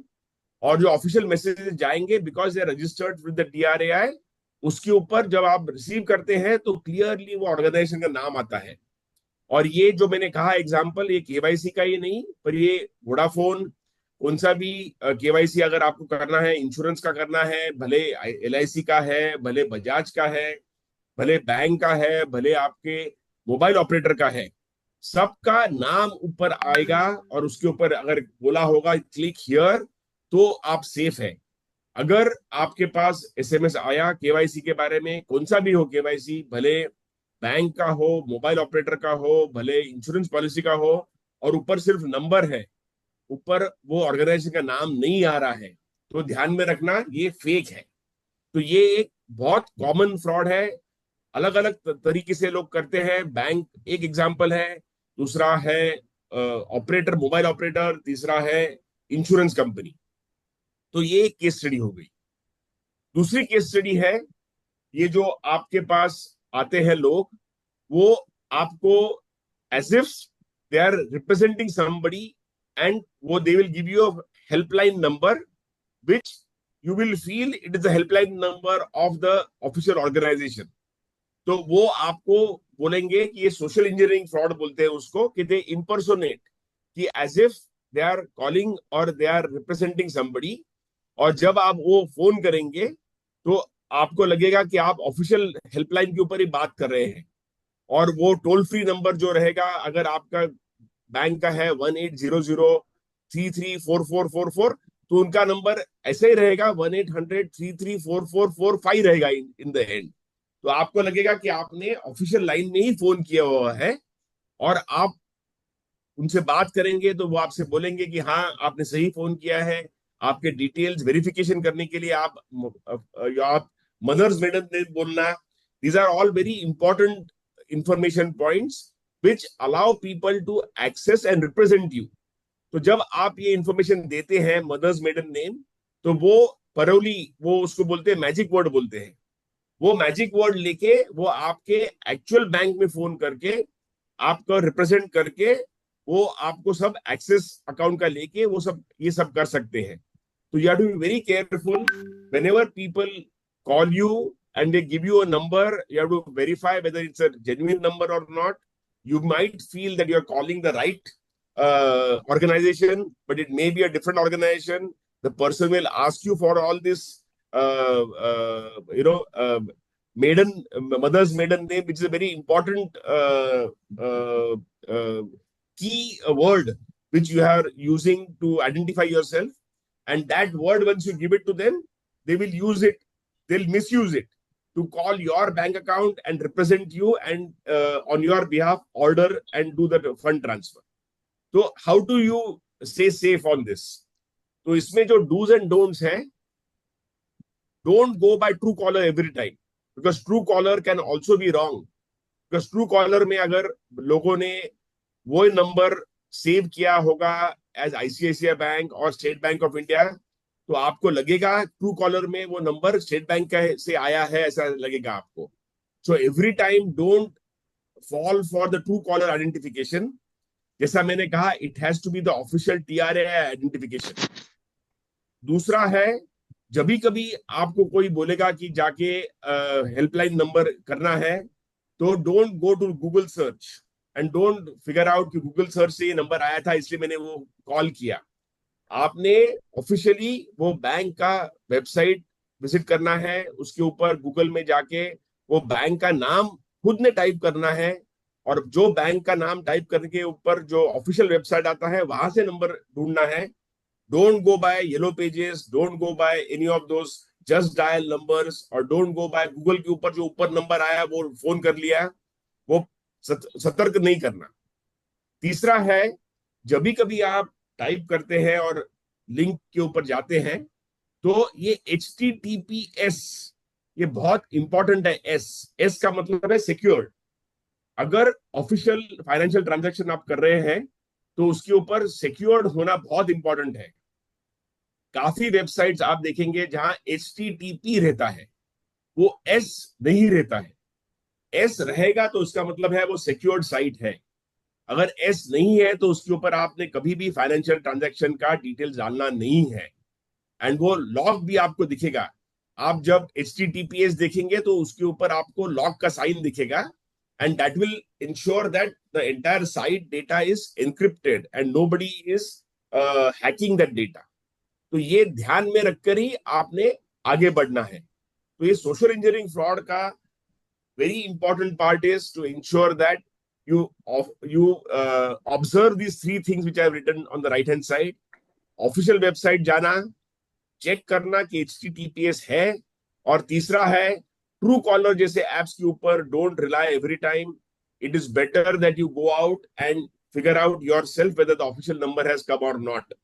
और जो ऑफिशियल मैसेजेस जाएंगे, because they registered with the TRAI, उसके ऊपर जब आप रिसीव करते हैं तो क्लियरली वो ऑर्गेनाइजेशन का नाम आता है। और ये जो मैंने कहा एग्जांपल, ये केवाईसी का ही नहीं, पर ये वोडाफोन, कौन सा भी केवाईसी अगर आपको करना है, इंश्योरेंस का करना है, भले LIC का है, भले बजाज का है, भले बैंक का है, भले आपके मोबाइल ऑपरेटर का है, सबका नाम ऊपर आएगा, और उसके ऊपर अगर बोला होगा क्लिक हियर, तो आप सेफ है। अगर आपके पास एसएमएस आया केवाईसी के बारे में, कौन सा भी हो केवाईसी, भले बैंक का हो, मोबाइल ऑपरेटर का हो, भले इंश्योरेंस पॉलिसी का हो, और ऊपर सिर्फ नंबर है, ऊपर वो ऑर्गेनाइजेशन का नाम नहीं आ रहा है, तो ध्यान में रखना ये फेक है। तो ये एक बहुत कॉमन फ्रॉड है, अलग अलग तरीके से लोग करते हैं। बैंक एक एग्जांपल है, दूसरा है ऑपरेटर, मोबाइल ऑपरेटर, तीसरा है इंश्योरेंस कंपनी। तो ये एक केस स्टडी हो गई। दूसरी केस स्टडी है, ये जो आपके पास आते हैं लोग, वो आपको as if they are representing somebody, and वो they will give you a helpline number which you will feel it is the helpline number of the official organization. तो वो आपको बोलेंगे कि ये सोशल इंजीनियरिंग फ्रॉड बोलते हैं उसको, कि दे impersonate, कि as if they are calling और दे आर रिप्रेजेंटिंग समबडी, और जब आप वो फोन करेंगे तो आपको लगेगा कि आप ऑफिशियल हेल्पलाइन के ऊपर ही बात कर रहे हैं। और वो टोल फ्री नंबर जो रहेगा, अगर आपका बैंक का है 1800334444, तो उनका नंबर ऐसे ही रहेगा 1800334445 रहेगा इन द एंड। तो आपको लगेगा कि आपने ऑफिशियल लाइन में ही फोन किया हुआ है, और आप उनसे बात करेंगे तो वो आपसे बोलेंगे कि हाँ आपने सही फोन किया है। आपके डिटेल्स वेरिफिकेशन करने के लिए आप मदर्स मेडन नेम बोलना। These are all very important information points which allow people to access and represent you. तो जब आप ये इंफॉर्मेशन देते हैं मदर्स मेडन नेम, तो वो परोली, वो उसको बोलते हैं मैजिक वर्ड बोलते हैं, वो मैजिक वर्ड लेके वो आपके एक्चुअल बैंक में फोन करके आपको रिप्रेजेंट करके वो आपको सब एक्सेस अकाउंट का लेके वो सब ये सब कर सकते हैं। तो you have to be very careful whenever people call you and they give you a number. You have to verify whether it's a genuine number or not. You might feel that you're calling the right organization, but it may be a different organization. The person will ask you for all this mother's maiden name, which is a very important key word which you are using to identify yourself. And that word, once you give it to them, they will use it, they'll misuse it to call your bank account and represent you and on your behalf order and do the fund transfer. So how do you stay safe on this? तो इसमें जो do's and don'ts हैं, don't go by Truecaller every time, because Truecaller can also be wrong. Because Truecaller में अगर लोगों ने वो number save किया होगा एज ICICI बैंक और स्टेट बैंक ऑफ इंडिया, तो आपको लगेगा ट्रू कॉलर में वो नंबर स्टेट बैंक का से आया है, ऐसा लगेगा आपको। So every time don't fall for the Truecaller identification. जैसा मैंने कहा, it has to be the official TRA identification. दूसरा है, जब भी कभी आपको कोई बोलेगा कि जाके हेल्पलाइन नंबर करना है, तो don't go to Google search and don't figure out कि गूगल सर्च से ये नंबर आया था इसलिए मैंने वो कॉल किया। आपने ऑफिशियली वो बैंक का वेबसाइट विजिट करना है, उसके ऊपर गूगल में जाके वो बैंक का नाम खुद ने टाइप करना है, और जो बैंक का नाम टाइप करने के ऊपर जो ऑफिशियल वेबसाइट आता है वहां से नंबर ढूंढना है। Don't go by yellow pages, don't go by any of those just dial numbers, और डोंट गो बाय गूगल के ऊपर जो ऊपर नंबर आया वो फोन कर लिया। वो सतर्क नहीं करना। तीसरा है, जब भी कभी आप टाइप करते हैं और लिंक के ऊपर जाते हैं, तो ये HTTPS ये बहुत इंपॉर्टेंट है। एस का मतलब है सिक्योर्ड। अगर ऑफिशियल फाइनेंशियल ट्रांजैक्शन आप कर रहे हैं तो उसके ऊपर सिक्योर्ड होना बहुत इंपॉर्टेंट है। काफी वेबसाइट्स आप देखेंगे जहां HTTP रहता है, वो S नहीं रहता है। S रहेगा तो उसका मतलब है वो सिक्योर्ड साइट है। अगर S नहीं है तो उसके ऊपर आपने कभी भी फाइनेंशियल ट्रांजैक्शन का डिटेल्स डालना नहीं है, एंड वो लॉक भी आपको दिखेगा। आप जब HTTPS देखेंगे तो उसके ऊपर आपको लॉक का साइन दिखेगा, and that will ensure that the entire site data is encrypted and nobody is hacking that data. तो ये ध्यान में रखकर ही आपने आगे बढ़ना है। तो ये सोशल इंजीनियरिंग फ्रॉड का very important part is to ensure that you observe these three things which I have written on the right hand side. Official website जाना, चेक करना कि HTTPS है, और तीसरा है ट्रू कॉलर जैसे एप्स के ऊपर don't rely every time. It is better that you go out and figure out your self whether the official number has come और नॉट.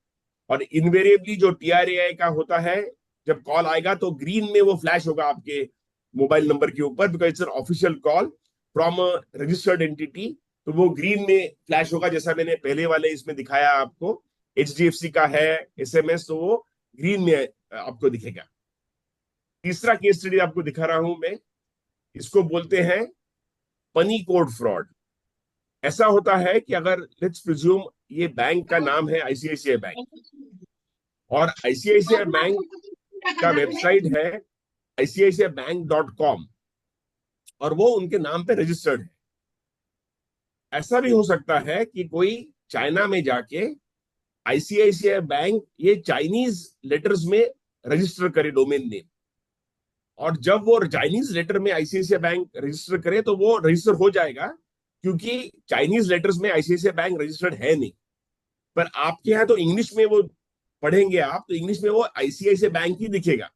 और इनवेरिएबली जो TRAI का होता है, जब कॉल आएगा तो ग्रीन में वो फ्लैश होगा आपके मोबाइल नंबर के ऊपर, because it's an official call from a registered entity. तो वो ग्रीन में फ्लैश होगा, जैसा मैंने पहले वाले इसमें दिखाया आपको. HDFC का है SMS, तो वो ग्रीन में आपको दिखेगा. तीसरा केस स्टडी आपको दिखा रहा हूं मैं, इसको बोलते हैं पनी कोड फ्रॉड. ऐसा होता है कि अगर लेट्स प्रिज्यूम ये बैंक का नाम है ICICI बैंक, और ICICI बैंक का वेबसाइट है ICICIbank.com, और वो उनके नाम पे रजिस्टर्ड है. ऐसा भी हो सकता है कि कोई चाइना में जाके ICICI बैंक ये चाइनीज लेटर्स में रजिस्टर करे डोमेन नेम, और जब वो चाइनीज लेटर में ICICI बैंक रजिस्टर करे तो वो रजिस्टर हो जाएगा, क्योंकि चाइनीज लेटर्स में ICICI बैंक रजिस्टर्ड है नहीं. पर आपके यहाँ तो इंग्लिश में वो पढ़ेंगे आप, तो इंग्लिश में वो ICICI बैंक ही दिखेगा.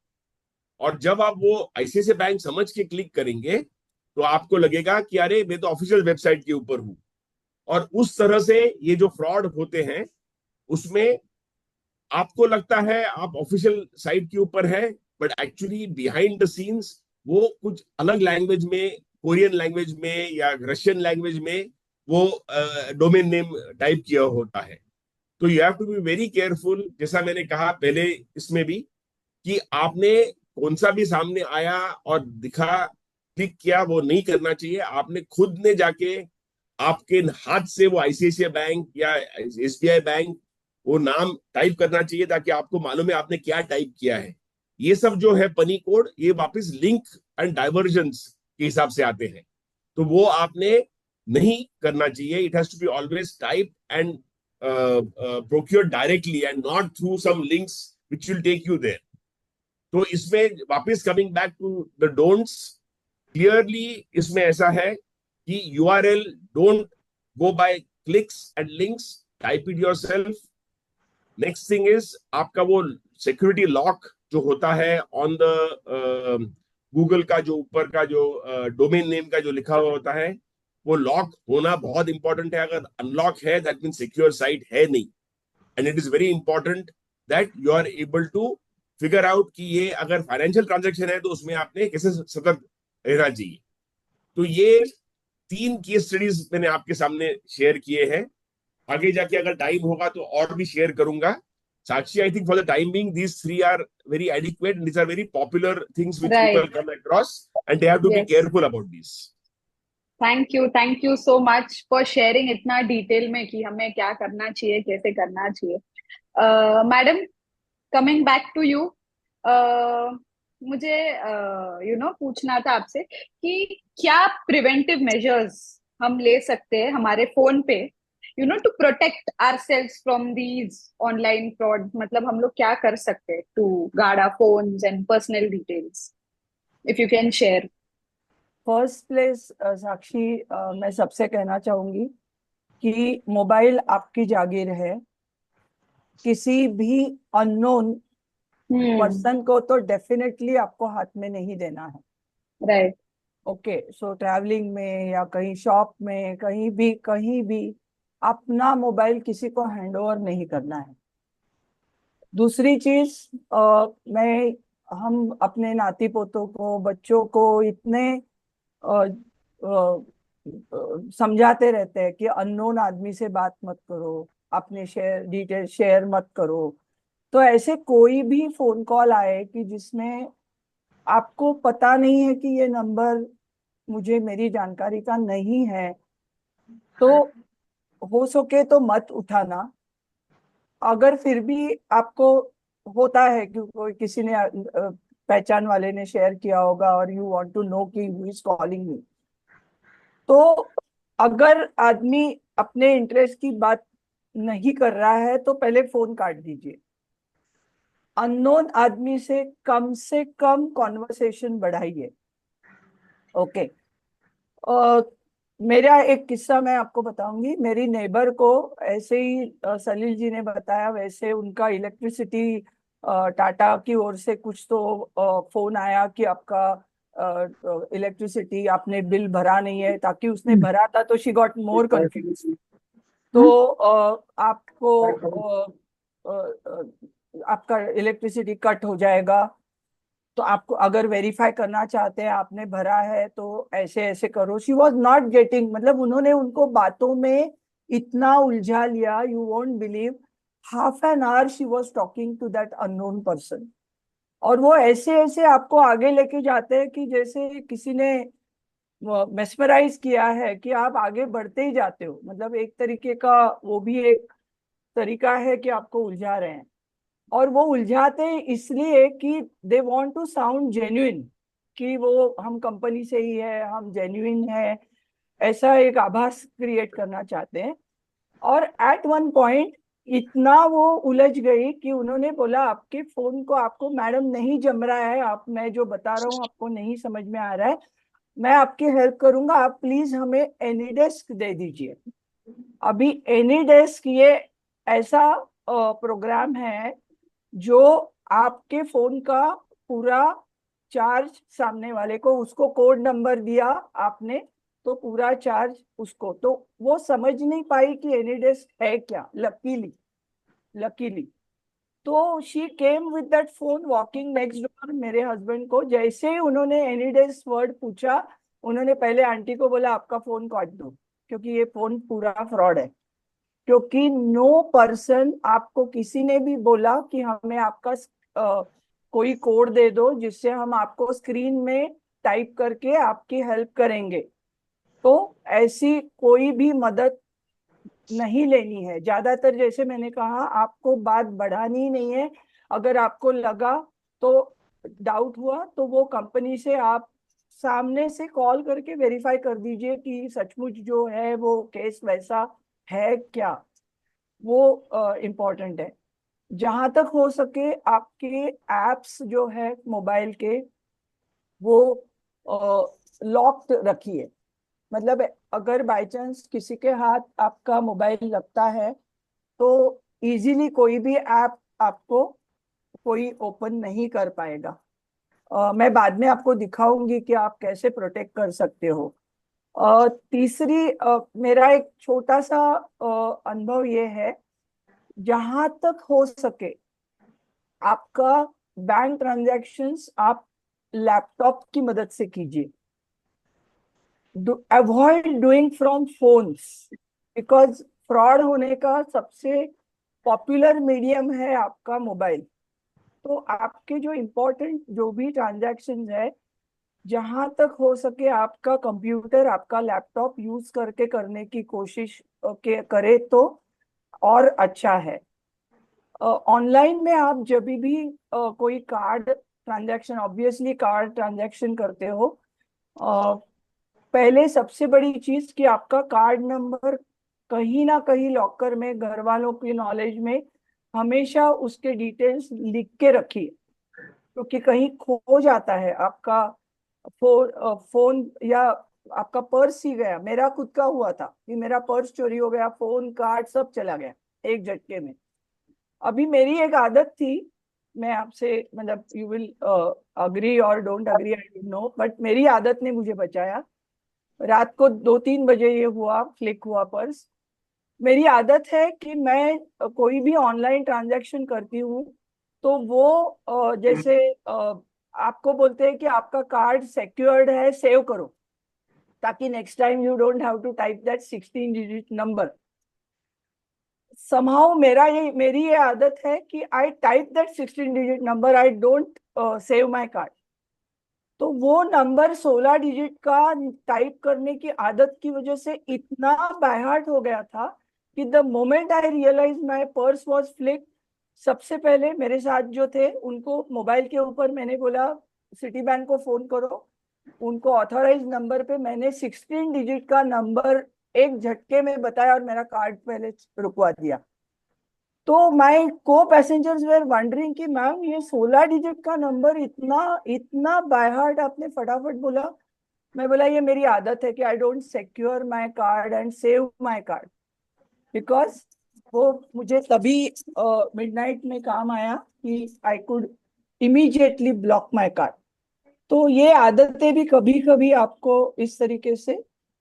और जब आप वो ICICI बैंक समझ के क्लिक करेंगे तो आपको लगेगा कि अरे मैं तो ऑफिशियल वेबसाइट के ऊपर हूं. और उस तरह से ये जो फ्रॉड होते हैं, उसमें आपको लगता है आप ऑफिशियल साइट के ऊपर है, but actually behind the scenes वो कुछ अलग लैंग्वेज में, कोरियन लैंग्वेज में या रशियन लैंग्वेज में वो डोमेन नेम टाइप किया होता है. तो you have to be very careful. जैसा मैंने कहा पहले इसमें भी, कि आपने कौन सा भी सामने आया और दिखा, क्लिक किया, वो नहीं करना चाहिए. आपने खुद ने जाके आपके हाथ से वो ICICI बैंक या SBI बैंक वो नाम टाइप करना चाहिए, ताकि आपको मालूम है आपने क्या टाइप किया है. ये सब जो है पनी कोड, ये वापस लिंक एंड डाइवर्जन्स के हिसाब से आते हैं, तो वो आपने नहीं करना चाहिए. It has to be always type and procure directly and not through some links which will take you there. तो इसमें वापस coming back to the don'ts, clearly इसमें ऐसा है कि URL don't go by clicks and links, type it yourself. Next thing is आपका वो security lock जो होता है ऑन द गूगल का जो ऊपर का जो डोमेन नेम का जो लिखा हुआ होता है, वो लॉक होना बहुत इंपॉर्टेंट है. अगर अनलॉक है दैट मीन सिक्योर साइट है नहीं. And it is very important that you are able to figure out कि ये अगर फाइनेंशियल ट्रांजेक्शन है तो उसमें आपने कैसे सतर्क रहना चाहिए. तो ये 3 केस स्टडीज मैंने आपके सामने शेयर किए हैं. आगे जाके अगर टाइम होगा तो और भी शेयर करूंगा. Sakshi, I think for the time being, these 3 are very adequate, and these are very popular things which Right. people come across, and they have to Yes. be careful about these. Thank you so much for sharing इतना detail में कि हमें क्या करना चाहिए, कैसे करना चाहिए. Madam, coming back to you, मुझे पूछना था आपसे कि क्या प्रिवेंटिव मेजर्स हम ले सकते हैं हमारे फोन पे, to protect ourselves from these online fraud. मतलब हम लोग क्या कर सकते हैं to guard our phones and personal details, if you can share. First place Sakshi, मैं सबसे कहना चाहूंगी कि मोबाइल आपकी जागीर है. किसी भी अननोन पर्सन को तो डेफिनेटली आपको हाथ में नहीं देना है. राइट. ओके, सो ट्रैवलिंग में या कहीं शॉप में, कहीं भी अपना मोबाइल किसी को हैंड ओवर नहीं करना है. दूसरी चीज, हम अपने नाती पोतों को, बच्चों को इतने समझाते रहते हैं कि अननोन आदमी से बात मत करो, अपने डिटेल शेयर मत करो. तो ऐसे कोई भी फोन कॉल आए कि जिसमें आपको पता नहीं है कि ये नंबर मुझे मेरी जानकारी का नहीं है, तो हो सके तो मत उठाना. अगर फिर भी आपको होता है कि कोई किसी ने पहचान वाले ने शेयर किया होगा और यू वांट टू नो कि हु इज कॉलिंग मी, तो अगर आदमी अपने इंटरेस्ट की बात नहीं कर रहा है तो पहले फोन काट दीजिए. अननोन आदमी से कम कॉन्वर्सेशन बढ़ाइए. ओके. मेरा एक किस्सा मैं आपको बताऊंगी. मेरी नेबर को ऐसे ही सलील जी ने बताया, वैसे उनका इलेक्ट्रिसिटी टाटा की ओर से कुछ तो फोन आया कि आपका इलेक्ट्रिसिटी आपने बिल भरा नहीं है, ताकि उसने भरा था तो शी गॉट मोर कंफ्यूज। तो आपको आपका इलेक्ट्रिसिटी कट हो जाएगा, तो आपको अगर वेरीफाई करना चाहते हैं आपने भरा है तो ऐसे ऐसे करो। शी वॉज नॉट गेटिंग, मतलब उन्होंने उनको बातों में इतना उलझा लिया, you won't believe, half an hour she was talking to that unknown person. और वो ऐसे ऐसे आपको आगे लेके जाते हैं कि जैसे किसी ने मेस्मराइज किया है कि आप आगे बढ़ते ही जाते हो। मतलब एक तरीके का वो भी एक तरीका है कि आपको उलझा रहे हैं, और वो उलझाते हैं इसलिए कि they want to sound genuine, कि वो हम कंपनी से ही है, हम जेन्युइन है, ऐसा एक आभास क्रिएट करना चाहते हैं। और एट वन पॉइंट इतना वो उलझ गई कि उन्होंने बोला आपके फोन को, आपको मैडम नहीं जम रहा है, आप मैं जो बता रहा हूँ आपको नहीं समझ में आ रहा है, मैं आपकी हेल्प करूंगा, आप प्लीज हमें एनीडेस्क दे दीजिए। अभी एनीडेस्क ये ऐसा प्रोग्राम है जो आपके फोन का पूरा चार्ज, सामने वाले को उसको कोड नंबर दिया आपने तो पूरा चार्ज उसको, तो वो समझ नहीं पाई कि एनीडेस्क है क्या, लकीली। तो she came with that phone walking next door मेरे हस्बैंड को। जैसे ही उन्होंने एनीडेस्क वर्ड पूछा, उन्होंने पहले आंटी को बोला आपका फोन काट दो, क्योंकि ये फोन पूरा फ्रॉड है। क्योंकि नो पर्सन, आपको किसी ने भी बोला कि हमें आपका कोई कोड दे दो जिससे हम आपको स्क्रीन में टाइप करके आपकी हेल्प करेंगे, तो ऐसी कोई भी मदद नहीं लेनी है। ज्यादातर जैसे मैंने कहा, आपको बात बढ़ानी नहीं है। अगर आपको लगा तो डाउट हुआ तो वो कंपनी से आप सामने से कॉल करके वेरीफाई कर दीजिए कि सचमुच जो है वो केस वैसा है क्या, वो इम्पोर्टेंट है। जहां तक हो सके आपके एप्स जो है मोबाइल के, वो लॉक्ड रखिए। मतलब अगर बाय चांस किसी के हाथ आपका मोबाइल लगता है तो इजीली कोई भी ऐप आपको कोई ओपन नहीं कर पाएगा। मैं बाद में आपको दिखाऊंगी कि आप कैसे प्रोटेक्ट कर सकते हो। तीसरी मेरा एक छोटा सा अनुभव ये है, जहां तक हो सके आपका बैंक ट्रांजैक्शंस आप लैपटॉप की मदद से कीजिए। Avoid doing from phones, because fraud होने का सबसे पॉपुलर मीडियम है आपका मोबाइल। तो आपके जो इम्पोर्टेंट जो भी ट्रांजैक्शंस है, जहां तक हो सके आपका कंप्यूटर, आपका लैपटॉप यूज करके करने की कोशिश करे तो और अच्छा है। ऑनलाइन में आप जब भी कोई card transaction, obviously card transaction करते हो, पहले सबसे बड़ी चीज कि आपका कार्ड नंबर कहीं ना कहीं लॉकर में, घर वालों की नॉलेज में हमेशा उसके डिटेल्स लिख के रखिए, क्योंकि कहीं खो जाता है आपका फोन या आपका पर्स ही गया। मेरा खुद का हुआ था कि मेरा पर्स चोरी हो गया, फोन कार्ड सब चला गया एक झटके में। अभी मेरी एक आदत थी, मैं आपसे, मतलब यू विल अग्री और don't agree, I don't know, but मेरी आदत ने मुझे बचाया। रात को 2-3 बजे ये हुआ, क्लिक हुआ पर्स। मेरी आदत है कि मैं कोई भी ऑनलाइन ट्रांजैक्शन करती हूँ तो वो जैसे आपको बोलते हैं कि आपका कार्ड सिक्योर्ड है, सेव करो, ताकि next time you don't have to type that 16 digit number. somehow मेरी ये आदत है कि I type that 16 digit number, I don't save my card. तो वो नंबर 16 डिजिट का टाइप करने की आदत की वजह से इतना बाय हार्ट हो गया था कि the moment I realise my purse was flicked, सबसे पहले मेरे साथ जो थे उनको मोबाइल के ऊपर मैंने बोला सिटी बैंक को फोन करो। उनको ऑथोराइज नंबर पे मैंने 16 डिजिट का नंबर एक झटके में बताया और मेरा कार्ड पहले रुकवा दिया। तो माय को पैसेंजर्स वेर वंडरिंग कि मैम ये 16 डिजिट का नंबर इतना इतना बाय हार्ट आपने फटाफट बोला। मैं बोला ये मेरी आदत है कि I don't secure my card and save my card, because वो मुझे तभी मिडनाइट में काम आया कि I could immediately block my card. तो ये आदतें भी कभी कभी आपको इस तरीके से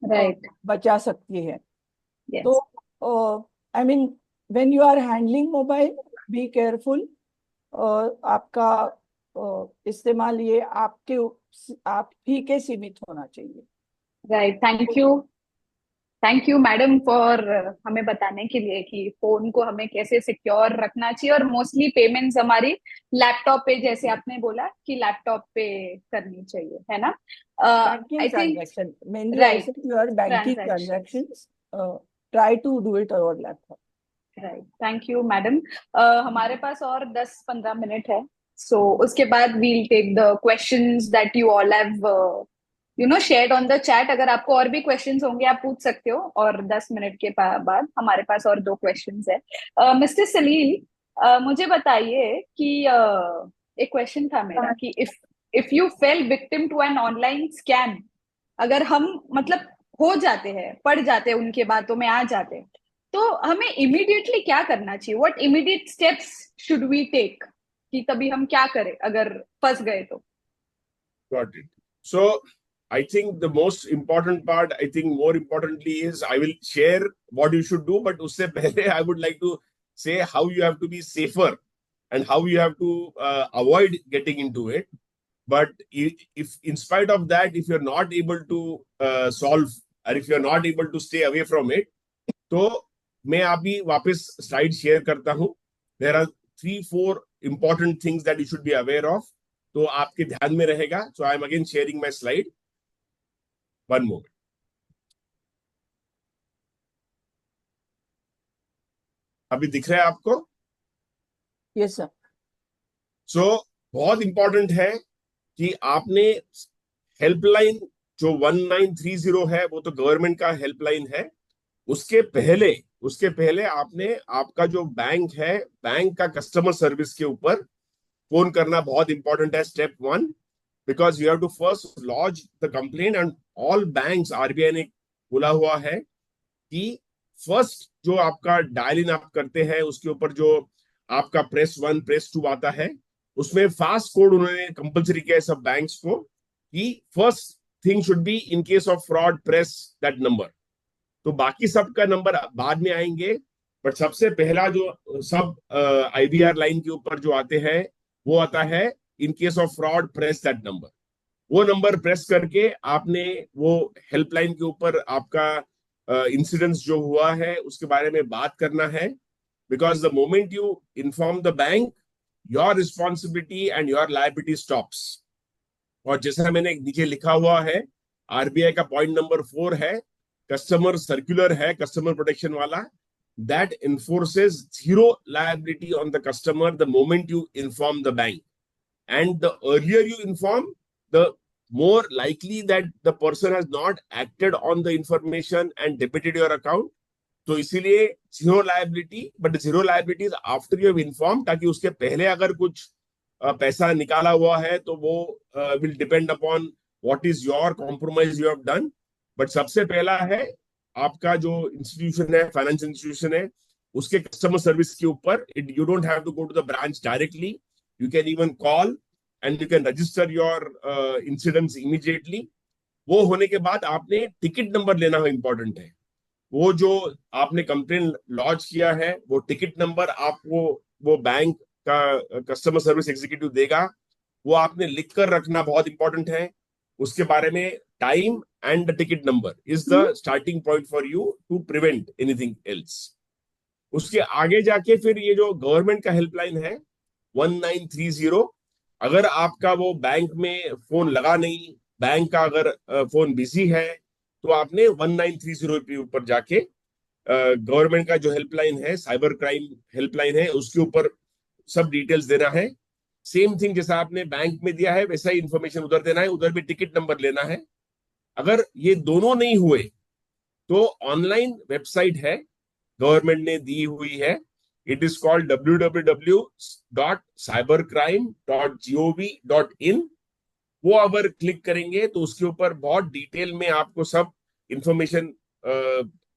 राइट, बचा सकती है। यस, तो I mean when you are handling mobile, be careful. आपका इस्तेमाल ये आप ही के सीमित होना चाहिए। Right. Thank you madam for हमें बताने के लिए कि फोन को हमें कैसे सिक्योर रखना चाहिए, और मोस्टली पेमेंट्स हमारी लैपटॉप पे, जैसे आपने बोला कि लैपटॉप पे करनी चाहिए, है ना? Banking I think transaction, mainly I right, said your banking transactions, try to do it over laptop. Right. Thank you madam. हमारे पास और 10-15 मिनट है, सो उसके बाद we'll take the questions that you all have shared on the chat. अगर आपको और भी क्वेश्चंस होंगे आप पूछ सकते हो, और 10 मिनट के बाद हमारे पास और 2 क्वेश्चंस है। मिस्टर सलील, मुझे बताइए कि एक क्वेश्चन था मेरा कि if you fell victim to an online scam, अगर हम मतलब हो जाते हैं, पड़ जाते हैं, उनके बातों में आ जाते हैं, तो हमें इमीडिएटली क्या करना चाहिए? What immediate steps should we take, कि तभी हम क्या करें अगर फंस गए तो? Got it. So I think the most important part, I think more importantly, is I will share what you should do, but usse pehle I would like to say how you have to be safer and how you have to avoid getting into it. But if in spite of that, if you're not able to solve, or if you're not able to stay away from it, तो मैं अभी वापस slide share करता हूं। There are 3-4 important things that you should be aware of. तो आपके ध्यान में रहेगा। So I am again sharing my slide. One moment. अभी दिख रहा है आपको? Yes sir. So बहुत इंपॉर्टेंट है कि आपने हेल्पलाइन जो 1930 है, वो तो गवर्नमेंट का हेल्पलाइन है। उसके पहले आपने आपका जो बैंक है, बैंक का कस्टमर सर्विस के ऊपर फोन करना बहुत इंपॉर्टेंट है। Step 1, because you have to first launch the complaint. And all banks, RBI ने बोला हुआ है कि फर्स्ट जो आपका डायल इन आप करते हैं, उसके ऊपर जो आपका प्रेस 1 प्रेस 2 आता है, उसमें फास्ट कोड उन्होंने कंपलसरी किया है सब बैंक्स को कि first thing should be in case of fraud press that number. तो बाकी सबका नंबर बाद में आएंगे, बट सबसे पहला जो सब आईवीआर लाइन के ऊपर जो आते हैं, वो आता है in case of fraud press that number. वो नंबर प्रेस करके आपने वो हेल्पलाइन के ऊपर आपका इंसिडेंस जो हुआ है उसके बारे में बात करना है। Because the moment you inform the bank, your responsibility and your liability stops. और जैसा मैंने नीचे लिखा हुआ है, आरबीआई का पॉइंट नंबर 4 है, कस्टमर सर्कुलर है, कस्टमर प्रोटेक्शन वाला, that enforces zero liability on the customer the moment you inform the bank. And the earlier you inform, the more likely that the person has not acted on the information and debited your account. तो इसीलिए zero liability, but zero liability is after you have informed, ताकि उसके पहले अगर कुछ पैसा निकाला हुआ है तो वो will depend upon what is your compromise you have done. But सबसे पहला है आपका जो इंस्टीट्यूशन है, फाइनेंशियल इंस्टीट्यूशन है, उसके कस्टमर सर्विस के ऊपर you don't have to go to the branch directly, you can even call and you can register your incidents immediately. वो होने के बाद आपने टिकट नंबर लेना है, इंपॉर्टेंट है। वो जो आपने कंप्लेन लॉन्च किया है, वो टिकट नंबर आपको वो बैंक का कस्टमर सर्विस एग्जीक्यूटिव देगा, वो आपने लिख कर रखना, बहुत इंपॉर्टेंट है। उसके बारे में time and the ticket number is the starting point for you to prevent anything else. उसके आगे जाके फिर ये जो गवर्नमेंट का हेल्पलाइन है 1930, अगर आपका वो बैंक में फोन लगा नहीं, बैंक का अगर फोन बिजी है, तो आपने 1930 के ऊपर जाके गवर्नमेंट का जो हेल्पलाइन है, साइबर क्राइम हेल्पलाइन है, उसके ऊपर सब डिटेल्स देना है। सेम थिंग जैसा आपने बैंक में दिया है वैसा ही इंफॉर्मेशन उधर देना है, उधर भी टिकट नंबर लेना है। अगर ये दोनों नहीं हुए तो ऑनलाइन वेबसाइट है, गवर्नमेंट ने दी हुई है, इट इज कॉल्ड www.cybercrime.gov.in। वो अगर क्लिक करेंगे तो उसके ऊपर बहुत डिटेल में आपको सब इंफॉर्मेशन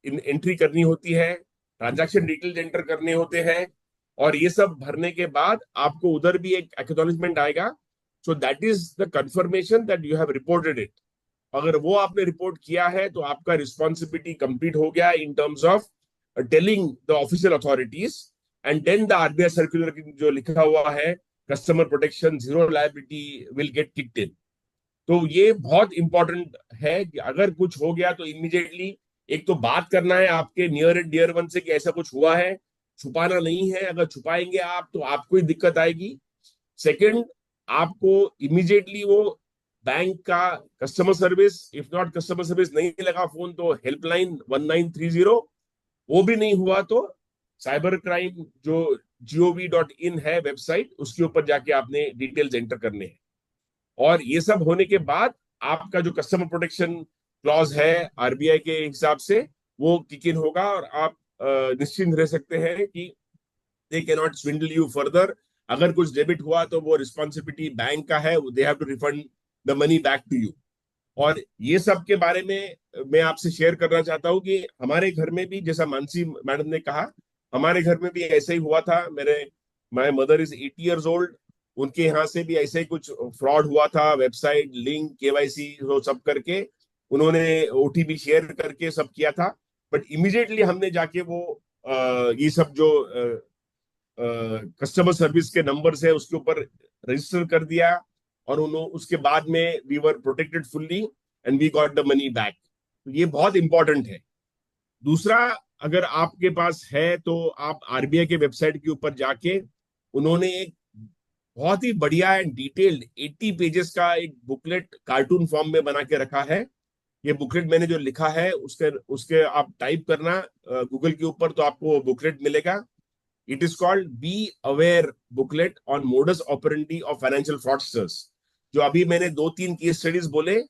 एंट्री करनी होती है। ट्रांजैक्शन डिटेल्स एंटर करने होते हैं, और ये सब भरने के बाद आपको उधर भी एक एक्नॉलेजमेंट आएगा. So that is the confirmation that you have reported it. अगर वो आपने रिपोर्ट किया है तो आपका रिस्पॉन्सिबिलिटी कंप्लीट हो गया in terms of telling the official authorities. And then the RBI circular जो लिखा हुआ है, customer protection, zero liability will get kicked in. तो ये बहुत इंपॉर्टेंट है कि अगर कुछ हो गया तो इमीडिएटली एक तो बात करना है आपके नियर एंड डियर वन से कि ऐसा कुछ हुआ है, छुपाना नहीं है. अगर छुपाएंगे आप तो आपको ही दिक्कत आएगी. सेकंड, आपको इमीडिएटली वो बैंक का customer service, if not customer service नहीं लगा फोन तो हेल्पलाइन 1930, वो भी नहीं हुआ तो साइबर क्राइम जो gov.in है वेबसाइट, उसके ऊपर जाके आपने डिटेल्स एंटर करने हैं. और ये सब होने के बाद आपका जो कस्टमर प्रोटेक्शन क्लॉज है आरबीआई के हिसाब से, वो किक इन होगा और आप निश्चिंत रह सकते हैं कि they can not स्विंडल you further. अगर कुछ डेबिट हुआ तो वो रिस्पॉन्सिबिलिटी बैंक का है, they have to refund the money back to you. और ये सब के बारे में मैं आपसे शेयर करना चाहता हूँ कि हमारे घर में भी, जैसा मानसी मैडम ने कहा, हमारे घर में भी ऐसा ही हुआ था. My mother is 80 years old. उनके यहाँ से भी ऐसे ही कुछ फ्रॉड हुआ था, वेबसाइट लिंक, केवाईसी वो सब करके उन्होंने ओटीपी शेयर करके सब किया था. बट इमीडिएटली हमने जाके वो ये सब जो कस्टमर सर्विस के नंबर्स है उसके ऊपर रजिस्टर कर दिया, और उसके बाद में we were protected fully and we got the money back. तो ये बहुत इंपॉर्टेंट है. दूसरा, अगर आपके पास है तो आप आरबीआई के वेबसाइट के ऊपर जाके, उन्होंने एक बहुत ही बढ़िया एंड डिटेल्ड 80 पेजेस का एक बुकलेट कार्टून फॉर्म में बना के रखा है. ये बुकलेट मैंने जो लिखा है उसके आप टाइप करना गूगल के ऊपर तो आपको बुकलेट मिलेगा. It is called be aware booklet on modus operandi of financial fraudsters. जो अभी मैंने 2-3 केस स्टडीज बोले,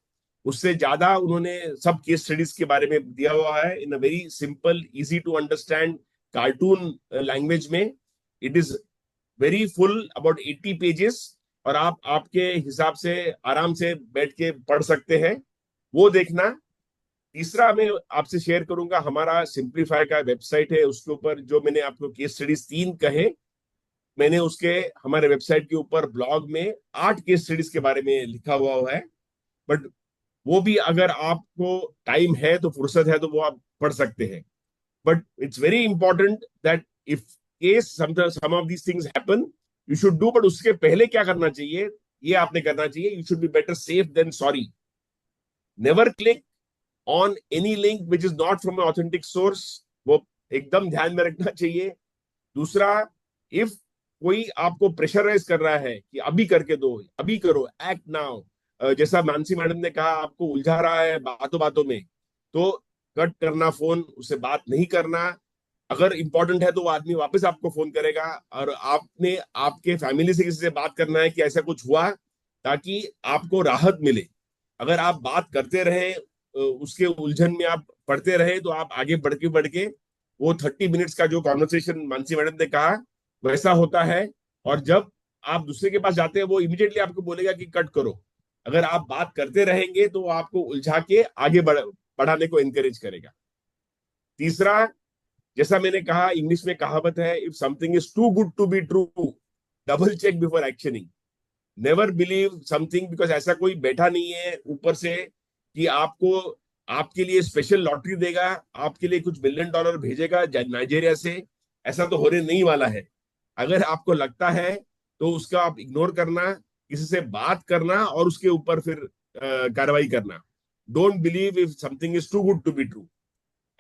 उससे ज्यादा उन्होंने सब केस स्टडीज के बारे में दिया हुआ है in a very simple, easy to understand cartoon language में. It is very full, about 80 pages, और आप आपके हिसाब से आराम से बैठ के पढ़ सकते हैं, वो देखना. तीसरा मैं आपसे शेयर करूंगा, हमारा सिंप्लीफाई का वेबसाइट है, उसके ऊपर जो मैंने आपको केस स्टडीज 3 कहे, मैंने उसके हमारे वेबसाइट के ऊपर ब्लॉग में 8 केस स्टडीज के बारे में लिखा हुआ है. बट वो भी अगर आपको टाइम है तो, फुर्सत है तो वो आप पढ़ सकते हैं. But it's very important that if case some of these things happen, you should do. But उसके पहले क्या करना चाहिए, ये आपने करना चाहिए, you should be better safe than sorry. Never click on any link which is not from an authentic source, वो एकदम ध्यान में रखना चाहिए. दूसरा, इफ कोई आपको प्रेशराइज कर रहा है कि अभी करके दो, अभी करो, एक्ट नाउ, जैसा मानसी मैडम ने कहा आपको उलझा रहा है बातों बातों में, तो कट करना फोन, उससे बात नहीं करना. अगर इंपॉर्टेंट है तो वो आदमी वापस आपको फोन करेगा, और आपने आपके फैमिली से किसी से बात करना है कि ऐसा कुछ हुआ, ताकि आपको राहत मिले. अगर आप बात करते रहे, उसके उलझन में आप पढ़ते रहे, तो आप आगे बढ़ के वो 30 मिनट्स का जो कॉन्वर्सेशन मानसी मैडम ने कहा वैसा होता है. और जब आप दूसरे के पास जाते हैं, वो इमीडिएटली आपको बोलेगा कि कट करो. अगर आप बात करते रहेंगे तो वो आपको उलझा के आगे बढ़ाने को एनकरेज करेगा. तीसरा, जैसा मैंने कहा, इंग्लिश में कहावत है, if something is too good to be true, double check before actioning. Never believe something, because ऐसा कोई बैठा नहीं है ऊपर से कि आपको आपके लिए स्पेशल लॉटरी देगा, आपके लिए कुछ $1 million भेजेगा नाइजीरिया से. ऐसा तो होने नहीं वाला है. अगर आपको लगता है तो उसका आप इग्नोर करना, किसी से बात करना और उसके ऊपर फिर कार्रवाई करना. Don't believe if something is too good to be true.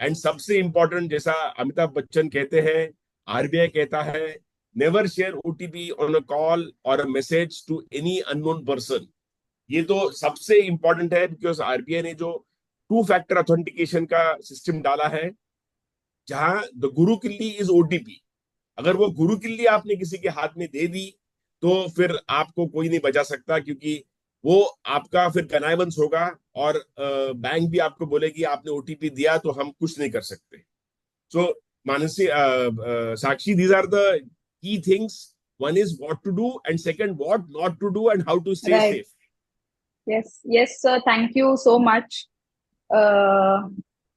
And सबसे इंपॉर्टेंट, जैसा अमिताभ बच्चन कहते हैं, आरबीआई कहता है, never share OTP on a call और a message to any unknown person. ये तो सबसे इंपॉर्टेंट है, बिकॉज आरबीआई ने जो 2-factor ऑथेंटिकेशन का सिस्टम डाला है, जहां द गुरु किल्ली इज ओटीपी. अगर वो गुरु किल्ली आपने किसी के हाथ में दे दी तो फिर आपको कोई नहीं बचा सकता, क्योंकि वो आपका फिर कनाइवेंस होगा, और बैंक भी आपको बोलेगी आपने ओटीपी दिया तो हम कुछ नहीं कर सकते. सो मानसी, साक्षी, these are the key things. One is what to do, and second, what not to do, and how to stay Right. safe. yes sir, thank you so much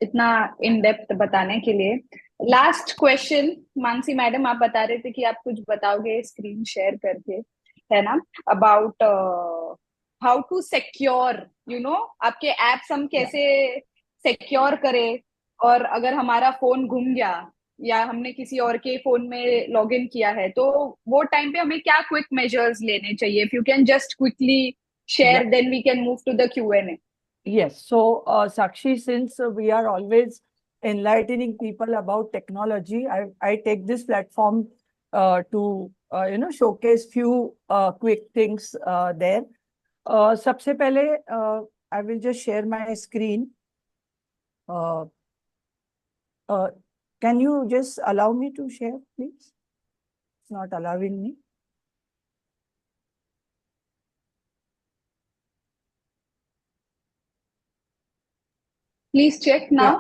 इतना इन डेप्थ बताने के लिए. लास्ट क्वेश्चन, मानसी मैडम आप बता रहे थे कि आप कुछ बताओगे स्क्रीन शेयर करके, है ना, अबाउट हाउ टू सिक्योर, आपके एप्स हम Yeah. कैसे सिक्योर करें, और अगर हमारा फोन गुम गया या हमने किसी और के फोन में लॉग इन किया है, तो वो टाइम पे हमें क्या क्विक मेजर्स लेने चाहिए? If you can just quickly Yeah. Share, then we can move to the Q&A. Yes. So, Sakshi, since we are always enlightening people about technology, I take this platform to showcase few quick things there. सबसे पहले I will just share my screen. Uh, can you just allow me to share, please? It's not allowing me. Please check now.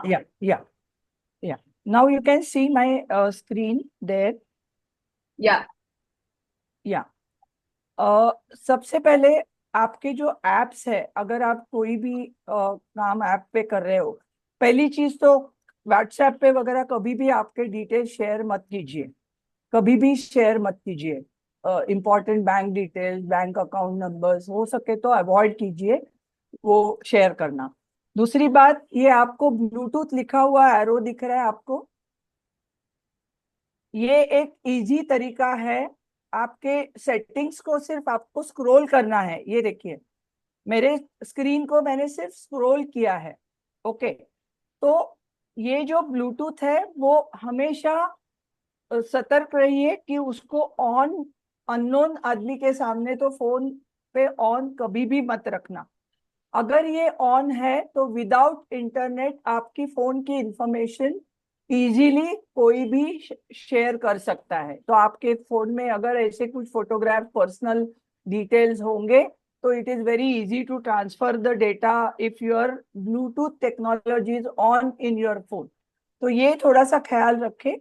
Yeah. Now you can see my screen there. Yeah. सबसे पहले आपके जो apps है, अगर आप कोई भी काम ऐप पे कर रहे हो, पहली चीज तो व्हाट्सएप पे वगैरह कभी भी आपके डिटेल शेयर मत कीजिए, कभी भी शेयर मत कीजिए। Important bank details, bank account numbers हो सके तो अवॉइड कीजिए वो शेयर करना। दूसरी बात, ये आपको ब्लूटूथ लिखा हुआ एरो दिख रहा है आपको, ये एक इजी तरीका है। आपके सेटिंग्स को सिर्फ आपको स्क्रॉल करना है। ये देखिए, मेरे स्क्रीन को मैंने सिर्फ स्क्रॉल किया है। ओके, तो ये जो ब्लूटूथ है वो हमेशा सतर्क रहिए कि उसको ऑन, अननोन आदमी के सामने तो फोन पे ऑन कभी भी मत रखना। अगर ये ऑन है तो विदाउट इंटरनेट आपकी फोन की इंफॉर्मेशन इजीली कोई भी शेयर कर सकता है। तो आपके फोन में अगर ऐसे कुछ फोटोग्राफ, पर्सनल डिटेल्स होंगे तो it is very easy to transfer the data if your Bluetooth technology is on in your phone. तो ये थोड़ा सा ख्याल रखें।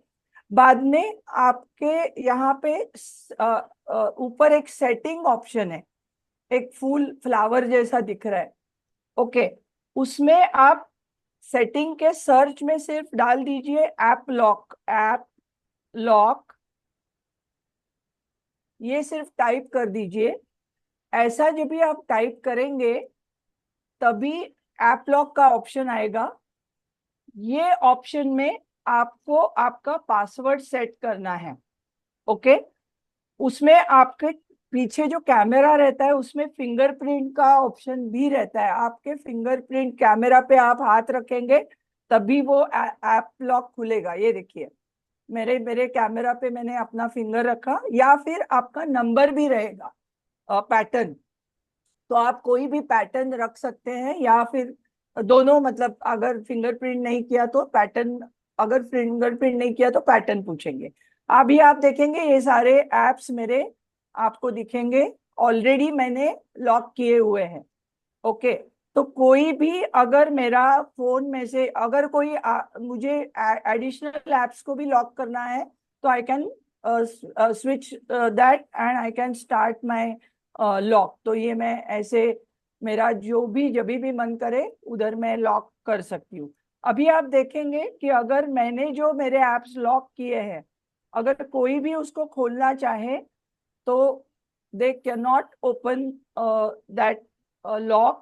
बाद में आपके यहाँ पे ऊपर एक सेटिंग ऑप्शन है, एक फूल फ्लावर जैसा दिख रहा है। ओके, उसमें आप सेटिंग के सर्च में सिर्फ डाल दीजिए ऐप लॉक, ये सिर्फ टाइप कर दीजिए। ऐसा जब भी आप टाइप करेंगे तभी ऐप लॉक का ऑप्शन आएगा। ये ऑप्शन में आपको आपका पासवर्ड सेट करना है। ओके, उसमें आपके पीछे जो कैमरा रहता है उसमें फिंगरप्रिंट का ऑप्शन भी रहता है। आपके फिंगरप्रिंट कैमरा पे आप हाथ रखेंगे तभी वो ऐप लॉक खुलेगा। ये देखिए, मेरे कैमरा पे मैंने अपना फिंगर रखा, या फिर आपका नंबर भी रहेगा पैटर्न, तो आप कोई भी पैटर्न रख सकते हैं, या फिर दोनों, मतलब अगर फिंगरप्रिंट नहीं किया तो पैटर्न, अगर फिंगरप्रिंट नहीं किया तो पैटर्न पूछेंगे। अभी आप देखेंगे ये सारे एप्स मेरे आपको दिखेंगे, ऑलरेडी मैंने लॉक किए हुए हैं। ओके, तो कोई भी अगर मेरा फोन में से अगर कोई मुझे एडिशनल एप्स को भी लॉक करना है तो I can switch that and I can start my lock. तो ये मैं ऐसे, मेरा जो भी जब भी मन करे उधर मैं लॉक कर सकती हूँ। अभी आप देखेंगे कि अगर मैंने जो मेरे एप्स लॉक किए हैं, अगर कोई भी उसको खोलना चाहे तो they cannot open that lock,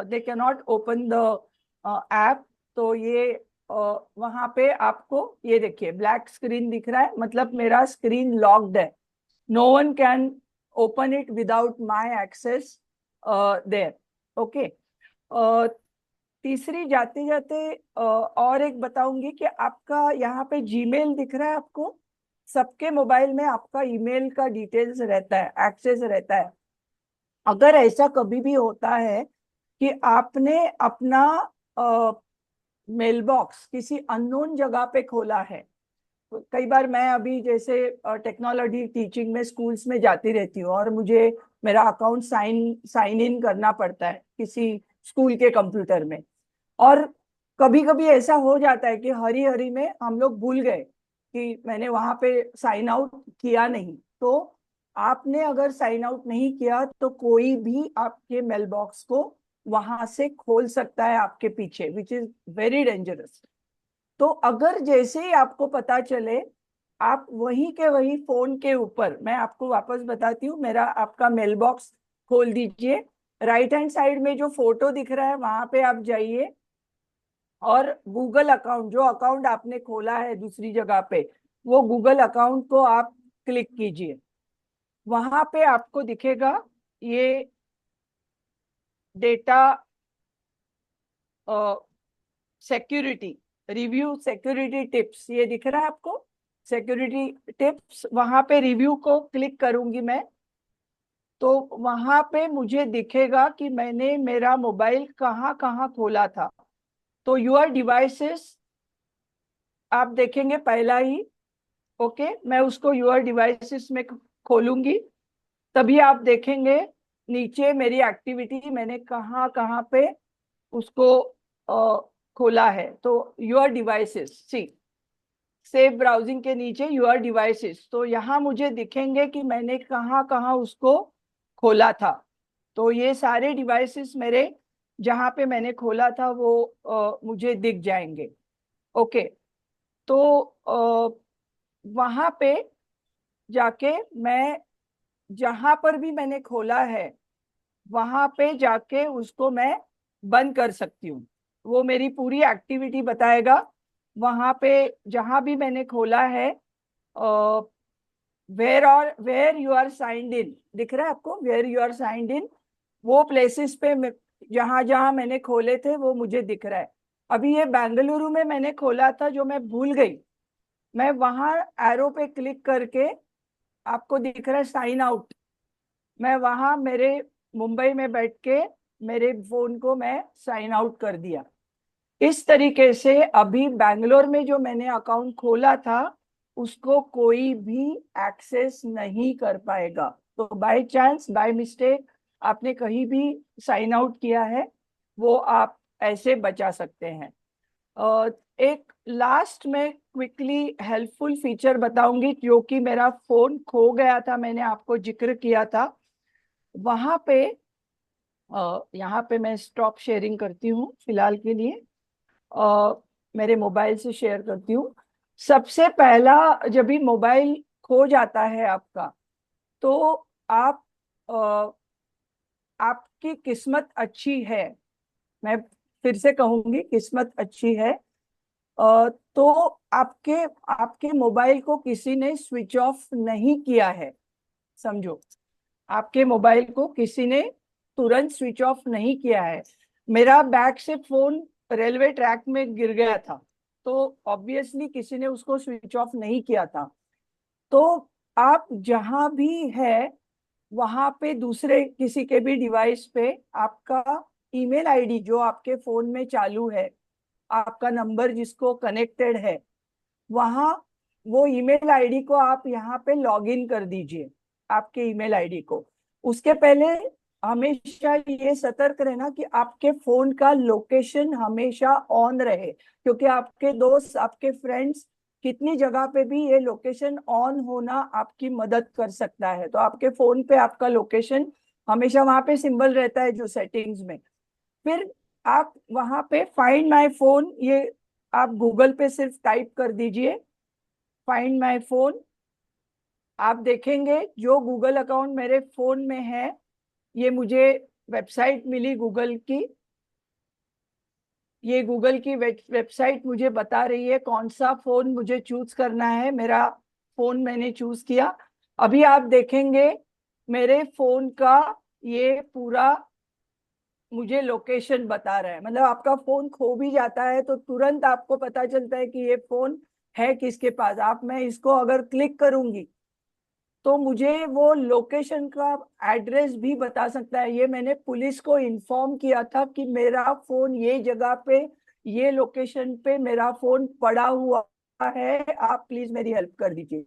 they cannot open the app। तो ये वहां पे आपको ये देखिए ब्लैक स्क्रीन दिख रहा है, मतलब मेरा स्क्रीन लॉक्ड है। No one can open it without my access there. Okay, तीसरी जाते जाते और एक बताऊंगी कि आपका यहाँ पे जीमेल दिख रहा है आपको, सबके मोबाइल में आपका ईमेल का डिटेल्स रहता है, एक्सेस रहता है। अगर ऐसा कभी भी होता है कि आपने अपना मेल बॉक्स किसी अननोन जगह पे खोला है, कई बार मैं अभी जैसे टेक्नोलॉजी टीचिंग में स्कूल्स में जाती रहती हूँ और मुझे मेरा अकाउंट साइन इन करना पड़ता है किसी स्कूल के कंप्यूटर में, और कभी कभी ऐसा हो जाता है कि हरी हरी में हम लोग भूल गए कि मैंने वहां पे साइन आउट किया नहीं। तो आपने अगर साइन आउट नहीं किया तो कोई भी आपके मेल बॉक्स को वहां से खोल सकता है आपके पीछे, विच इज वेरी डेंजरस। तो अगर जैसे ही आपको पता चले, आप वही के वही फोन के ऊपर, मैं आपको वापस बताती हूँ, मेरा आपका मेल बॉक्स खोल दीजिए, राइट हैंड साइड में जो फोटो दिख रहा है वहां पे आप जाइए और गूगल अकाउंट, जो अकाउंट आपने खोला है दूसरी जगह पे, वो गूगल अकाउंट को आप क्लिक कीजिए। वहां पे आपको दिखेगा ये data security review, security tips, ये दिख रहा है आपको सिक्योरिटी टिप्स। वहां पे रिव्यू को क्लिक करूंगी मैं, तो वहां पे मुझे दिखेगा कि मैंने मेरा मोबाइल कहाँ कहाँ खोला था। तो यूर डिवाइसेस आप देखेंगे पहला ही, ओके, मैं उसको यूर डिवाइसेस में खोलूंगी, तभी आप देखेंगे नीचे मेरी एक्टिविटी, मैंने कहाँ कहाँ पे उसको खोला है। तो your devices, see save browsing के नीचे यूर डिवाइसेस, तो यहाँ मुझे दिखेंगे कि मैंने कहाँ कहाँ उसको खोला था। तो ये सारे डिवाइसेस मेरे जहाँ पे मैंने खोला था वो मुझे दिख जाएंगे। ओके, तो वहां पे जाके मैं जहां पर भी मैंने खोला है वहां पे जाके उसको मैं बंद कर सकती हूँ। वो मेरी पूरी एक्टिविटी बताएगा। वहां पे जहां भी मैंने खोला है, where you are signed in दिख रहा है आपको, where you are signed in, वो प्लेसेस पे जहां जहां मैंने खोले थे वो मुझे दिख रहा है। अभी ये बेंगलुरु में मैंने खोला था जो मैं भूल गई, मैं वहां एरो पे क्लिक करके, आपको दिख रहा है साइन आउट, मैं वहां मेरे मुंबई में बैठ के मेरे फोन को मैं साइन आउट कर दिया। इस तरीके से अभी बैंगलोर में जो मैंने अकाउंट खोला था उसको कोई भी एक्सेस नहीं कर पाएगा। तो बाय चांस, बाय मिस्टेक आपने कहीं भी साइन आउट किया है, वो आप ऐसे बचा सकते हैं। एक लास्ट में क्विकली हेल्पफुल फीचर बताऊंगी, जो कि मेरा फोन खो गया था, मैंने आपको जिक्र किया था। वहां पे यहाँ पे मैं स्टॉप शेयरिंग करती हूँ फिलहाल के लिए, मेरे मोबाइल से शेयर करती हूँ। सबसे पहला, जब भी मोबाइल खो जाता है आपका, तो आप आपकी किस्मत अच्छी है, मैं फिर से कहूंगी किस्मत अच्छी है। तो आपके आपके मोबाइल को किसी ने स्विच ऑफ नहीं किया है, समझो, आपके मोबाइल को किसी ने तुरंत स्विच ऑफ नहीं किया है। मेरा बैग से फोन रेलवे ट्रैक में गिर गया था, तो ऑब्वियसली किसी ने उसको स्विच ऑफ नहीं किया था। तो आप जहां भी है वहां पे दूसरे किसी के भी डिवाइस पे आपका ईमेल आईडी जो आपके फोन में चालू है, आपका नंबर जिसको कनेक्टेड है, वहां वो ईमेल आईडी को आप यहाँ पे लॉग इन कर दीजिए, आपके ईमेल आईडी को। उसके पहले हमेशा ये सतर्क रहना कि आपके फोन का लोकेशन हमेशा ऑन रहे, क्योंकि आपके दोस्त, आपके फ्रेंड्स, कितनी जगह पे भी ये लोकेशन ऑन होना आपकी मदद कर सकता है। तो आपके फोन पे आपका लोकेशन हमेशा वहां पे सिंबल रहता है जो सेटिंग्स में। फिर आप वहां पे फाइंड माय फोन, ये आप गूगल पे सिर्फ टाइप कर दीजिए फाइंड माय फोन, आप देखेंगे जो गूगल अकाउंट मेरे फोन में है, ये मुझे वेबसाइट मिली गूगल की, ये गूगल की वेबसाइट मुझे बता रही है कौन सा फोन मुझे चूज करना है। मेरा फोन मैंने चूज किया। अभी आप देखेंगे मेरे फोन का ये पूरा मुझे लोकेशन बता रहा है, मतलब आपका फोन खो भी जाता है तो तुरंत आपको पता चलता है कि ये फोन है किसके पास। आप, मैं इसको अगर क्लिक करूंगी तो मुझे वो लोकेशन का एड्रेस भी बता सकता है। ये मैंने पुलिस को इन्फॉर्म किया था कि मेरा फोन ये जगह पे, ये लोकेशन पे मेरा फोन पड़ा हुआ है, आप प्लीज मेरी हेल्प कर दीजिए।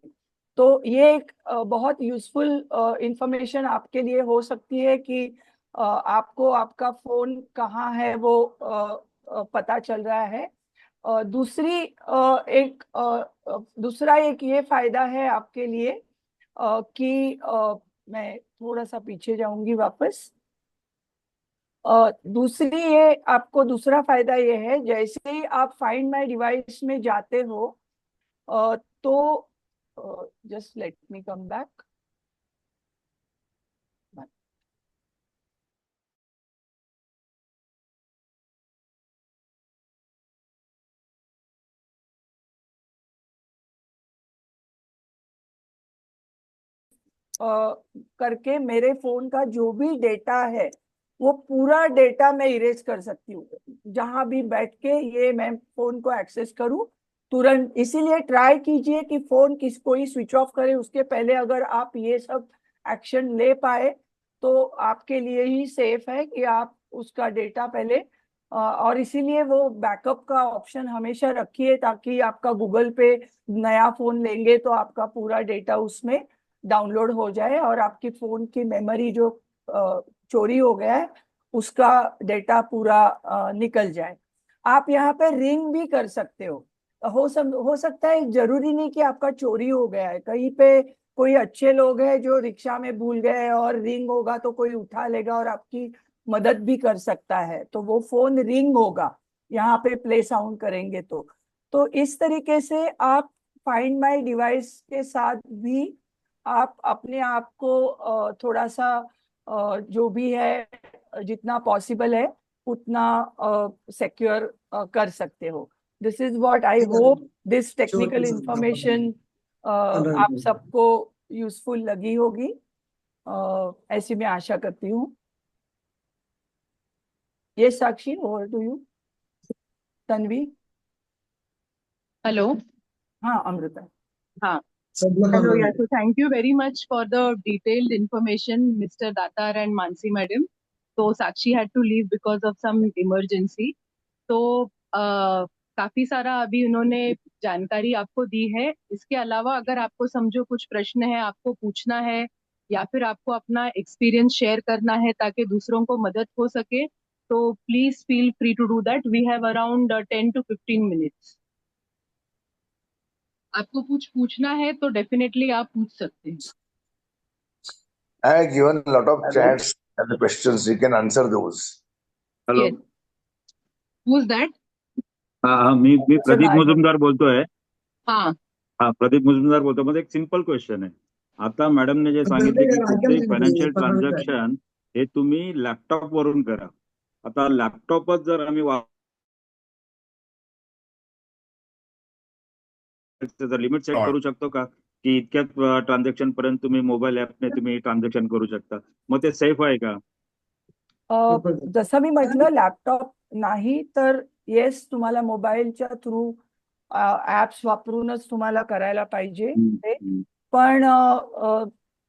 तो ये एक बहुत यूजफुल इंफॉर्मेशन आपके लिए हो सकती है कि आपको आपका फोन कहाँ है वो पता चल रहा है। दूसरा एक ये फायदा है आपके लिए कि मैं थोड़ा सा पीछे जाऊंगी वापस। दूसरी ये आपको दूसरा फायदा ये है, जैसे ही आप फाइंड माय डिवाइस में जाते हो तो just let me come back. करके मेरे फोन का जो भी डेटा है वो पूरा डेटा मैं इरेज कर सकती हूँ, जहां भी बैठ के ये मैं फोन को एक्सेस करूँ तुरंत। इसीलिए ट्राई कीजिए कि फोन कोई स्विच ऑफ करे उसके पहले अगर आप ये सब एक्शन ले पाए तो आपके लिए ही सेफ है कि आप उसका डेटा पहले और इसीलिए वो बैकअप का ऑप्शन हमेशा रखिए, ताकि आपका गूगल पे नया फोन लेंगे तो आपका पूरा डेटा उसमें डाउनलोड हो जाए और आपकी फोन की मेमोरी जो चोरी हो गया है उसका डेटा पूरा निकल जाए। आप यहाँ पे रिंग भी कर सकते हो सकता है, जरूरी नहीं कि आपका चोरी हो गया है, कहीं पे कोई अच्छे लोग हैं जो रिक्शा में भूल गए और रिंग होगा तो कोई उठा लेगा और आपकी मदद भी कर सकता है, तो वो फोन रिंग होगा यहाँ पे प्ले साउंड करेंगे तो इस तरीके से आप फाइंड माय डिवाइस के साथ भी आप अपने आप को थोड़ा सा जो भी है जितना पॉसिबल है उतना सिक्योर कर सकते हो। This is what I hope this technical information आप सबको यूजफुल लगी होगी, ऐसी मैं आशा करती हूँ। ये Sakshi, over to you. Tanvi. Hello. हाँ अमृता। हाँ, hello. Yeah, so thank you very much for the detailed information, Mr. Datar and Mansi madam. So Sakshi had to leave because of some emergency. तो काफी सारा अभी उन्होंने जानकारी आपको दी है। इसके अलावा अगर आपको समझो कुछ प्रश्न है, आपको पूछना है या फिर आपको अपना एक्सपीरियंस शेयर करना है ताकि दूसरों को मदद हो सके, तो please feel free to do that. We have around 10 to 15 minutes। आपको कुछ पूछना है तो डेफिनेटली आप पूछ सकते हैं। I have given a lot of chats and the questions. You can answer those. Hello. Yes. Who's that? मी प्रदीप मुजुमदार बोलतोय. हाँ, प्रदीप मुजुमदार बोलतो. मध्ये एक सिंपल क्वेश्चन आहे. आता मॅडमने जे सांगितले की कोणतेही फायनान्शियल ट्रान्झॅक्शन हे तुम्ही लॅपटॉप वरून करा. आता लॅपटॉपच जर आम्ही लिमिट सेट करू शकतो का, की इतक्याच ट्रान्झॅक्शन पर्यंत तुम्ही मोबाईल ऍपने तुम्ही ट्रान्झॅक्शन करू शकता, मग ते सेफ आहे का? जसं मी म्हटलं, लॅपटॉप नाही तर येस, तुम्हाला मोबाईलच्या थ्रू ऍप्स वापरूनच तुम्हाला करायला पाहिजे ते. पण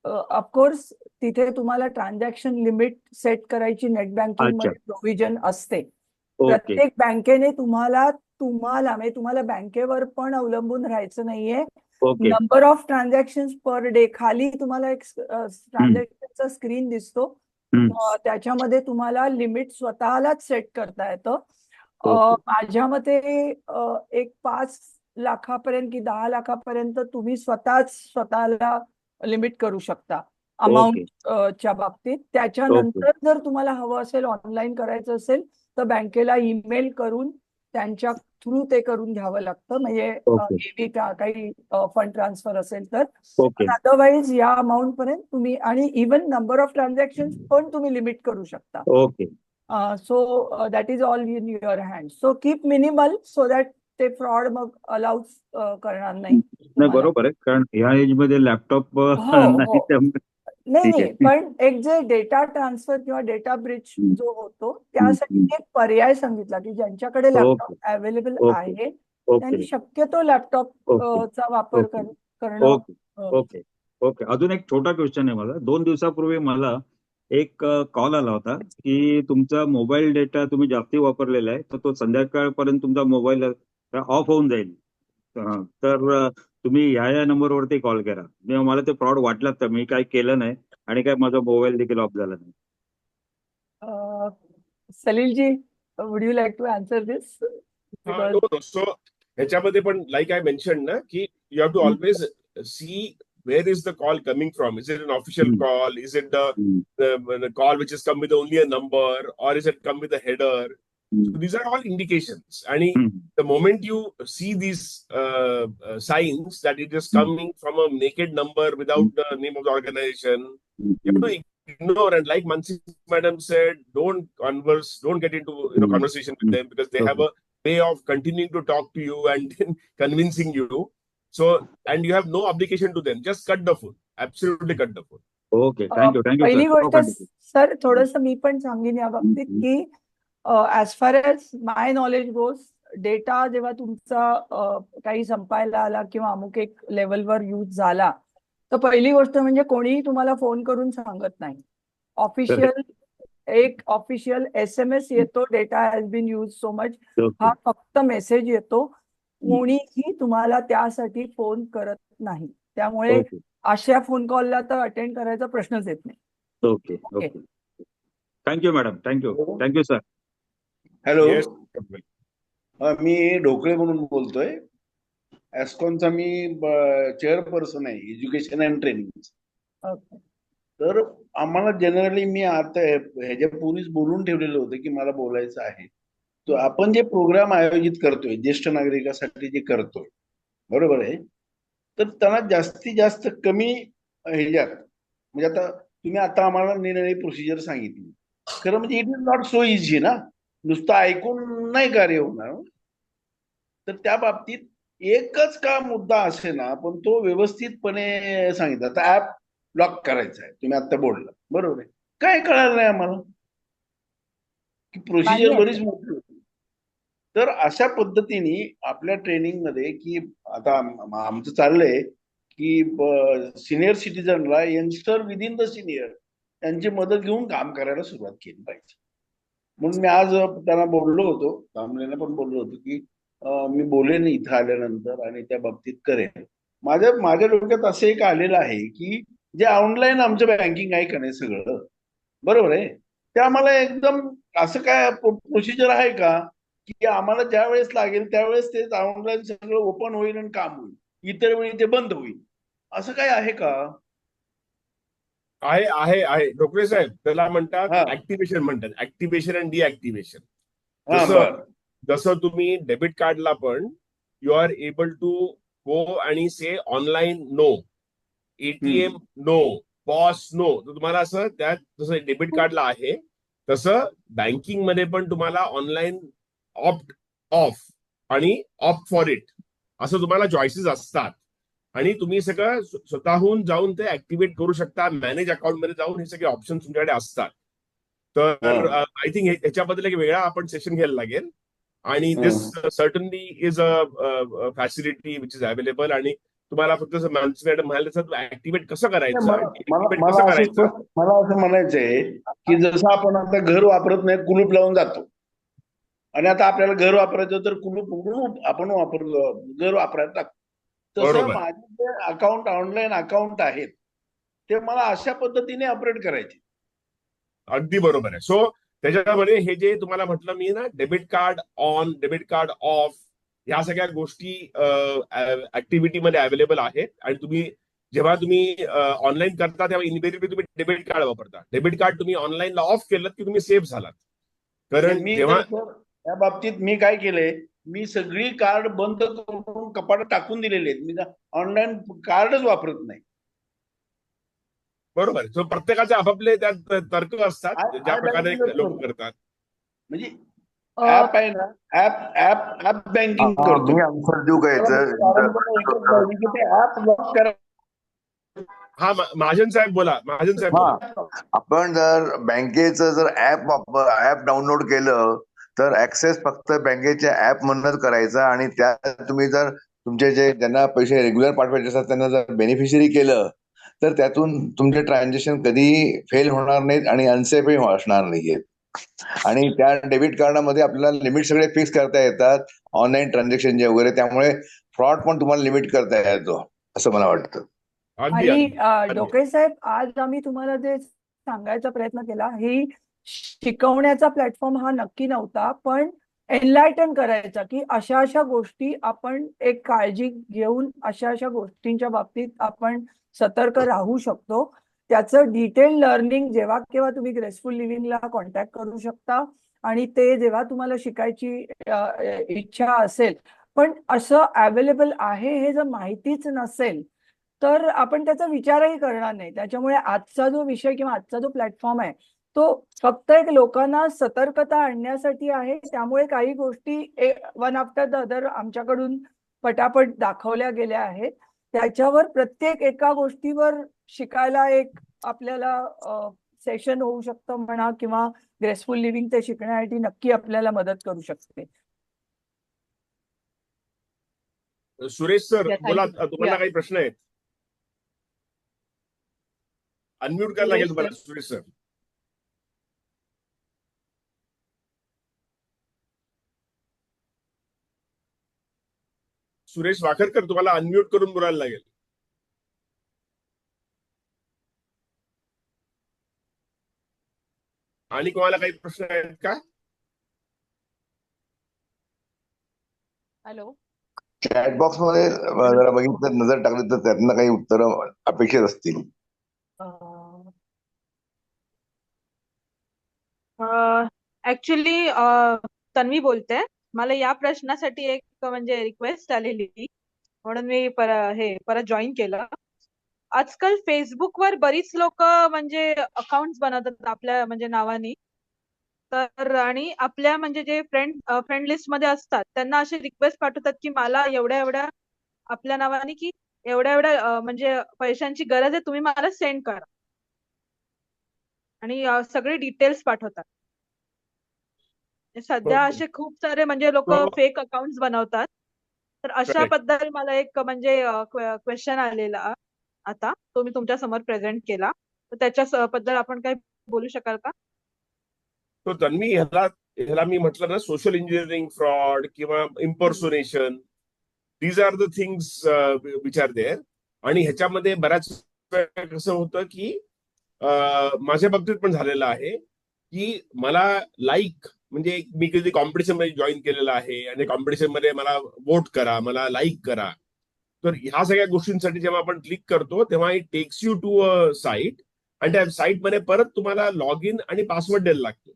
ऑफकोर्स तिथे तुम्हाला ट्रान्झॅक्शन लिमिट सेट करायची नेट बँकिंग मध्ये प्रोव्हिजन असते. प्रत्येक बँकेने तुम्हाला म्हणजे तुम्हाला बँकेवर पण अवलंबून राहायचं नाहीये. Number of transaction per day खाली तुम्हाला एक ट्रान्झॅक्शनचा स्क्रीन दिसतो, त्याच्यामध्ये तुम्हाला लिमिट स्वतःलाच सेट करता येतं. माझ्या मते एक 5 लाखापर्यंत की 10 लाखापर्यंत तुम्ही स्वतःला लिमिट करू शकता अमाऊंट च्या बाबतीत. त्याच्यानंतर जर तुम्हाला हवं असेल, ऑनलाईन करायचं असेल तर बँकेला ईमेल करून त्यांच्या थ्रू ते करून घ्यावं लागतं, म्हणजे काही फंड ट्रान्सफर असेल तर. अदरवाईज या अमाऊंट पर्यंत तुम्ही, आणि इवन नंबर ऑफ ट्रान्झॅक्शन पण तुम्ही लिमिट करू शकता. So that is all in your hand. So keep minimal so that ते फ्रॉड मग अलाउड करणार नाही. बरोबर आहे, कारण ह्या एज मध्ये लॅपटॉप नाही, पण एक जे डेटा ट्रान्सफर किंवा डेटा ब्रिच जो होतो त्यासाठी एक पर्याय सांगितला की ज्यांच्याकडे लॅपटॉप अवेलेबल आहे त्यांनी शक्यतो लॅपटॉपचा वापर करणं. ओके. अजून एक छोटा क्वेश्चन आहे मला. 2 दिवसापूर्वी मला एक कॉल आला होता की तुमचा मोबाईल डेटा तुम्ही जास्ती वापरलेला आहे, तर तो संध्याकाळपर्यंत तुमचा मोबाईल ऑफ होऊन जाईल, तर तुम्ही ह्या नंबरवरती कॉल करा. मला ते फ्रॉड वाटलं, तर मी काय केलं नाही आणि काय माझा मोबाईल देखील ऑफ झाला नाही. Salilji, would you like to answer this? सो ह्याच्यामध्ये पण लाईक आय मेन्शन ना की you have to always see where is the call coming from? Is it an official Hmm. call? Is it Hmm. the call which has come with only a number, or is it come with a header? Hmm. So these are all indications. And Hmm. the moment you see these signs that it is Hmm. coming from a naked number without the name of the organization, you have Hmm. to ignore. And like Mansi Madam said, don't converse, don't get into Hmm. conversation with them, because they have Okay. a way of continuing to talk to you and convincing you. So, and you have no obligation to them. Just cut the phone. Absolutely cut the phone. Okay. Thank you, पहिली sir. गोष्ट sir थोडंसं मी पण सांगेन या बाबतीत हम्म. की as far as my knowledge goes, data जेव्हा तुमचा काही संपायला आला किंवा अमुक एक लेवलवर यूज झाला, तर पहिली गोष्ट म्हणजे कोणीही तुम्हाला फोन करून सांगत नाही. ऑफिशियल SMS येतो, data has been use so much, हा फक्त मेसेज येतो. कोणीही तुम्हाला त्यासाठी फोन करत नाही. त्यामुळे अशा फोन कॉलला तर अटेंड करायचा प्रश्नच येत नाही. Okay okay. Thank you madam. Thank you sir. Hello, Yes. मी ढोकळे म्हणून बोलतोय. ऍस्कॉनचा मी चेअरपर्सन आहे एज्युकेशन अँड ट्रेनिंग. तर आम्हाला जनरली मी आता ह्याच्या पूर्वीच बोलून ठेवलेलं होतं की मला बोलायचं आहे. तो आपण जे प्रोग्राम आयोजित करतोय ज्येष्ठ नागरिकांसाठी जे करतोय, बरोबर आहे, तर त्यांना जास्तीत जास्त कमी ह्याच्यात, म्हणजे आता तुम्ही आता आम्हाला निर्णय प्रोसिजर सांगितली, खरं म्हणजे it is not so easy ना, नुसतं ऐकून नाही कार्य होणार. तर त्या बाबतीत एकच का मुद्दा असे ना, पण तो व्यवस्थितपणे सांगितला. आता ऍप लॉक करायचा आहे, तुम्ही आता बोलला, बरोबर आहे, काय कळालं नाही आम्हाला की प्रोसिजर बरीच मोठी होती. तर अशा पद्धतीने आपल्या ट्रेनिंग मध्ये की आता आमचं चाललंय की सिनियर सिटीजनला यंगस्टर विदिन द सिनियर त्यांची मदत घेऊन काम करायला सुरुवात केली पाहिजे. म्हणून मी आज त्यांना बोललो होतो, कामलेला पण बोललो होतो की मी बोलेन इथं आल्यानंतर आणि त्या बाबतीत करेन. माझ्या डोक्यात असं एक आलेलं आहे की जे ऑनलाईन आमचं बँकिंग आहे का नाही सगळं, बरोबर आहे, ते आम्हाला एकदम असं काय प्रोसिजर आहे का की आम्हाला ज्या वेळेस लागेल त्यावेळेस ते ऑनलाईन सगळं ओपन होईल आणि काम होईल, इतर वेळी ते बंद होईल, असं काय आहे का? आहे ढोकळे साहेब, त्याला म्हणतात ऍक्टिव्हेशन म्हणतात. Activation and deactivation. जसं तुम्ही डेबिट कार्डला पण you are able to go आणि say online no, ATM no, POS no. तर तुम्हाला असं त्यात जसं डेबिट कार्डला आहे तसं बँकिंग मध्ये पण तुम्हाला ऑनलाईन ऑप्ट ऑफ आणि ऑप्ट फॉर इट असं तुम्हाला चॉईसेस असतात. आणि तुम्ही सगळं स्वतःहून जाऊन ते ऍक्टिव्हेट करू शकता. मॅनेज अकाउंट मध्ये जाऊन हे सगळे ऑप्शन तुमच्याकडे असतात. तर आय थिंक ह्याच्याबद्दल एक वेगळा आपण सेशन घ्यायला लागेल. आणि this certainly is a facility which is available. आणि तुम्हाला फक्त मॅडम म्हणायचं ऍक्टिव्हेट कसं करायचं, मला असं म्हणायचंय की जसं आपण आता घर वापरत नाही, कुलूप लावून जातो, आणि आता आपल्याला घर वापरायचं तर कुलूप आपण घर वापरायला लागतो. तसं माझे जे अकाउंट ऑनलाईन अकाउंट आहेत ते मला अशा पद्धतीने ऑपरेट करायचे. अगदी बरोबर आहे. सो त्याच्यामध्ये हे जे तुम्हाला म्हटलं मी ना, debit card on, debit card of, ह्या सगळ्या गोष्टी ऍक्टिव्हिटीमध्ये अवेलेबल आहेत. आणि तुम्ही जेव्हा तुम्ही ऑनलाईन करता तेव्हा इनव्हेरिएबली तुम्ही डेबिट कार्ड वापरता. डेबिट कार्ड तुम्ही ऑनलाईनला ऑफ केलं की तुम्ही सेफ झालात. कारण जेव्हा त्या बाबतीत मी काय केलंय, मी सगळी कार्ड बंद करून कपाटात टाकून दिलेली आहेत. मी ऑनलाईन कार्डच वापरत नाही. बरोबर. सो प्रत्येकाचे आपापले त्यात तर्क असतात ज्या प्रकारे लोक करतात. म्हणजे ऍप आहे ना, ऍप बँकिंग करतो. हा महाजन साहेब बोला. महाजन साहेब बोला. आपण जर बँकेचं जर ऍप डाउनलोड केलं तर ऍक्सेस फक्त बँकेच्या ऍप मधूनच करायचा. आणि त्या तुम्ही जर तुमचे जे ज्यांना पैसे रेग्युलर पाठवायचे असतात त्यांना जर बेनिफिशरी केलं तर त्यातून तुमचे ट्रान्झॅक्शन कधी फेल होणार नाहीत आणि अनसेफही असणार नाहीयेत. आणि त्या डेबिट कार्डामध्ये आपल्याला लिमिट सगळे फिक्स करता येतात ऑनलाईन ट्रान्झॅक्शनचे वगैरे, त्यामुळे फ्रॉड पण तुम्हाला लिमिट करता येतो असं मला वाटतं. आणि ढोकळे साहेब, आज आम्ही तुम्हाला जे सांगायचा प्रयत्न केला, ही शिकवण्याचा प्लॅटफॉर्म हा नक्की नव्हता, पण एनलायटन करायचा की अशा अशा गोष्टी आपण एक काळजी घेऊन अशा अशा गोष्टींच्या बाबतीत आपण सतर्क राहू शकतो. त्याचं डिटेल लर्निंग जेव्हा केव्हा तुम्ही ग्रेसफुल लिव्हिंगला कॉन्टॅक्ट करू शकता आणि ते जेव्हा तुम्हाला शिकायची इच्छा असेल, पण असं अवेलेबल आहे हे जर माहितीच नसेल तर आपण त्याचा विचारही करणार नाही. त्याच्यामुळे आजचा जो विषय किंवा आजचा जो प्लॅटफॉर्म आहे तो फक्त एक लोकांना सतर्कता आणण्यासाठी आहे. त्यामुळे काही गोष्टी वन आफ्टर द अदर आमच्याकडून पटापट दाखवल्या गेल्या आहेत. त्याच्यावर प्रत्येक एका गोष्टीवर शिकायला एक आपल्याला सेशन होऊ शकतं म्हणा किंवा ग्रेसफुल लिव्हिंग ते शिकण्यासाठी नक्की आपल्याला मदत करू शकते. सुरेश सर Yeah, बोला, thank you. तुम्हाला Yeah. काही प्रश्न आहेत? अनम्यूट करायला लागेल सुरेश तुम्हाला, सर. सुरेश सर. सुरेश वाखरकर, तुम्हाला अनम्यूट करून बोलायला लागेल. आणि कोणाला काही प्रश्न आहेत का? हॅलो. चॅट बॉक्स मध्ये जरा बघितलं, नजर टाकली तर त्यातनं काही उत्तर अपेक्षित असतील. ऍक्च्युली तन्वी बोलते. मला या प्रश्नासाठी एक म्हणजे रिक्वेस्ट आलेली म्हणून मी परत जॉईन केलं. आजकाल फेसबुकवर बरीच लोक म्हणजे अकाउंट बनवतात आपल्या म्हणजे नावानी. तर आणि आपल्या म्हणजे जे फ्रेंड लिस्ट मध्ये असतात त्यांना अशी रिक्वेस्ट पाठवतात की मला एवढ्या एवढ्या आपल्या नावाने की एवढ्या एवढ्या म्हणजे पैशांची गरज आहे, तुम्ही मला सेंड करा. आणि सगळे डिटेल्स पाठवतात. सध्या असे खूप सारे म्हणजे लोक फेक अकाउंट्स बनवतात. तर अशा बद्दल मला एक म्हणजे क्वेश्चन आलेला आता, तो मी तुमच्या समोर प्रेझेंट केला. तर त्याच्या बद्दल आपण काही बोलू शकाल का? तो तन्वी, ह्याला मी म्हटलं ना, सोशल इंजिनिअरिंग, फ्रॉड किंवा impersonation, these are the things which are there. आणि ह्याच्यामध्ये बऱ्याच वेळा कसं होतं की माझ्या बाबतीत पण झालेलं आहे की मला लाईक, म्हणजे मी कधी कॉम्पिटिशन मध्ये जॉईन केलेलं आहे आणि कॉम्पिटिशन मध्ये मला वोट करा, मला लाईक करा. तर ह्या सगळ्या गोष्टींसाठी जेव्हा आपण क्लिक करतो तेव्हा it takes you to a site, आणि त्या साईट मध्ये परत तुम्हाला लॉग इन आणि पासवर्ड द्यायला लागतो.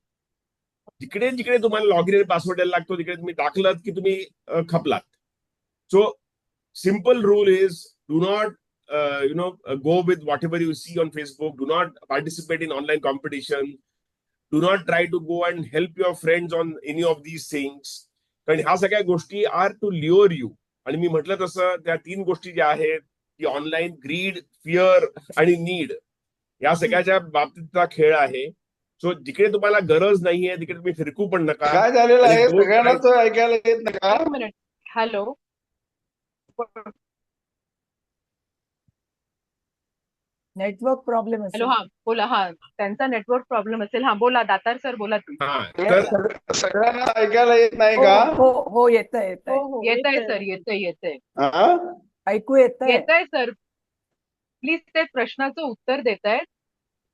जिकडे जिकडे तुम्हाला लॉग इन आणि पासवर्ड द्यायला लागतो तिकडे तुम्ही टाकलात की तुम्ही खपलात. सो simple rule is, do not go with whatever you see on Facebook. Do not participate in online competition. Do not try to go and help your friends on any of these things. कारण ह्या सगळ्या गोष्टी are to ल्युअर you. आणि मी म्हटलं तसं त्या 3 गोष्टी ज्या आहेत की ऑनलाईन ग्रीड, फिअर आणि नीड, या सगळ्याच्या बाबतीतचा खेळ आहे. सो जिकडे तुम्हाला गरज नाहीये तिकडे तुम्ही फिरकू पण नका. काय झालेलं आहे सगळ्यांना तो ऐकायला येत नाही का? एक मिनिट. हॅलो. नेटवर्क प्रॉब्लेम असेल. हॅलो. हा बोला. हा त्यांचा नेटवर्क प्रॉब्लेम असेल. हा बोला दातार सर, बोला तुम्ही. सगळ्यांना ऐकायला येत नाही का? हो येतंय येतंय सर, येतंय. ऐकू येतंय सर. प्लीज ते प्रश्नाचं उत्तर देतायत.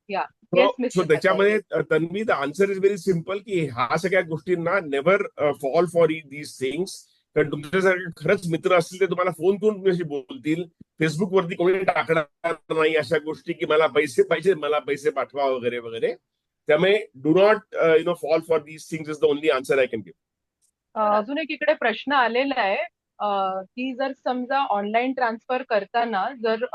या. सो त्याच्यामध्ये Tanvi, the answer is very simple की ह्या सगळ्या गोष्टींना never fall for these things. कारण तुमच्यासारखे खरंच मित्र असतील ते तुम्हाला फोन करून तुमच्याशी बोलतील. फेसबुकवरती कोणी टाकणार नाही अशा गोष्टी की मला पैसे पाहिजे, मला पैसे पाठवा वगैरे वगैरे. त्यामुळे do not fall for these things is the only answer I can give. अजून एक इकडे प्रश्न आलेला आहे की जर समजा ऑनलाईन ट्रान्सफर करताना जर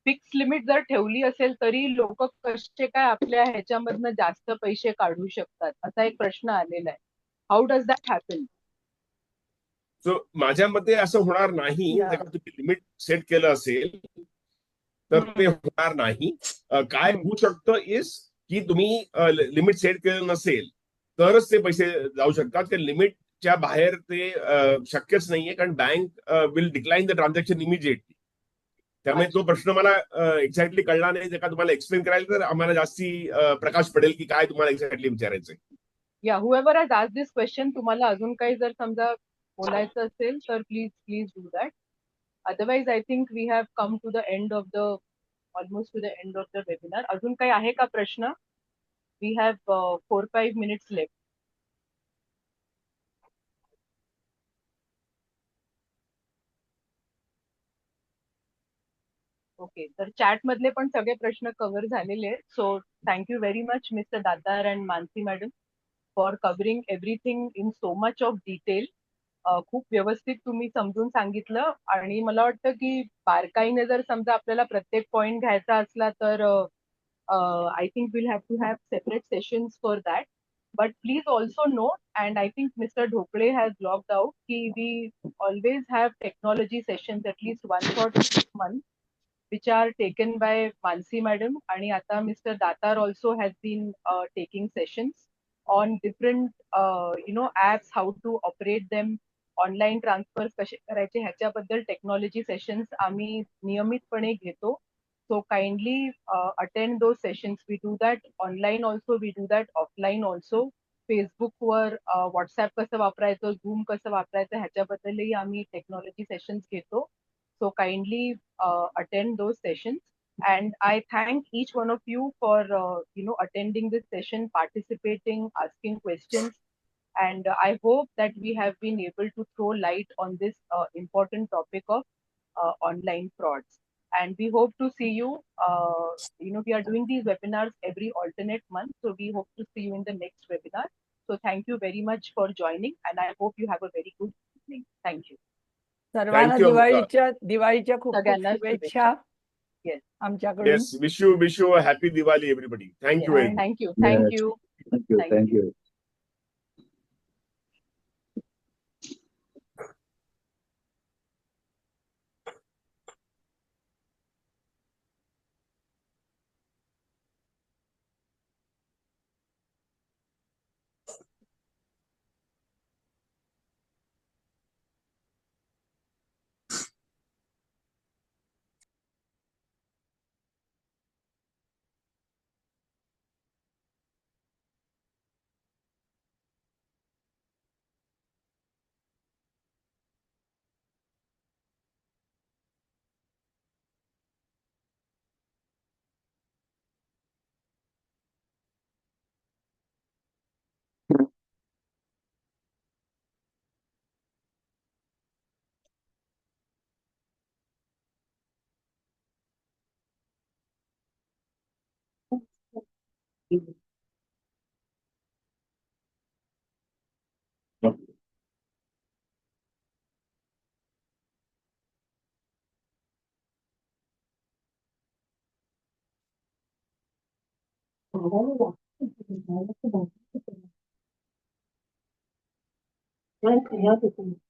फिक्स लिमिट जर ठेवली असेल तरी लोक कसे काय आपल्या ह्याच्यामधनं जास्त पैसे काढू शकतात, असा एक प्रश्न आलेला आहे. How does that happen? So माझ्या मते असं होणार नाही. जर तुम्ही लिमिट सेट केलं असेल तर ते होणार नाही. काय होऊ शकतं इज की तुम्ही लिमिट सेट केलं नसेल तरच ते पैसे जाऊ शकतात. त्या लिमिटच्या बाहेर ते शक्यच नाहीये, कारण bank will decline the transaction immediately. त्यामुळे तो प्रश्न मला एक्झॅक्टली कळला नाही. जर का तुम्हाला एक्सप्लेन करायला तर आम्हाला जास्ती प्रकाश पडेल की काय तुम्हाला एक्झॅक्टली विचारायचंय. या whoever has asked this question, तुम्हाला अजून काही जर समजा बोलायचं असेल तर please do that. Otherwise I think we have come to the end of the almost to the end of the webinar. अजून काही आहे का प्रश्न? We have 4-5 minutes left. Okay, तर चॅट मधले पण सगळे प्रश्न कव्हर झालेले आहेत. So thank you very much mister Datar and Mansi madam for covering everything in so much of detail. खूप व्यवस्थित तुम्ही समजून सांगितलं आणि मला वाटतं की बारकाईने जर समजा आपल्याला प्रत्येक पॉइंट घ्यायचा असला तर I think we'll have to have separate sessions for that. But please also note, and I think Mr. Dhokle has logged out, we always have technology sessions at least once or twice a month, which are taken by Mansi Madam. And Ata Mr. Datar also has been taking sessions on different, apps, how to operate them, online transfers कसे करायचे ह्याच्याबद्दल technology sessions आम्ही नियमितपणे घेतो. So kindly attend those sessions. We do that online also, we do that offline also. Facebook were WhatsApp कसं वापरायचं, Zoom कसं वापरायचं ह्याच्याबद्दलही आम्ही टेक्नॉलॉजी सेशन्स घेतो. So kindly attend those sessions. And I thank each one of you for attending this session, participating, asking questions. And I hope that we have been able to throw light on this important topic of online frauds. And we hope to see you. We are doing these webinars every alternate month, so we hope to see you in the next webinar. So thank you very much for joining, and I hope you have a very good evening. Thank you. सर्वांना Thank you, Amrita. दिवाळीच्या खूप खूप सगळ्यांना शुभेच्छा Yes. आमच्याकडून. Yes, wish you a happy Diwali, everybody. Thank you very much. Thank you. Thank you. Thank you. Thank you.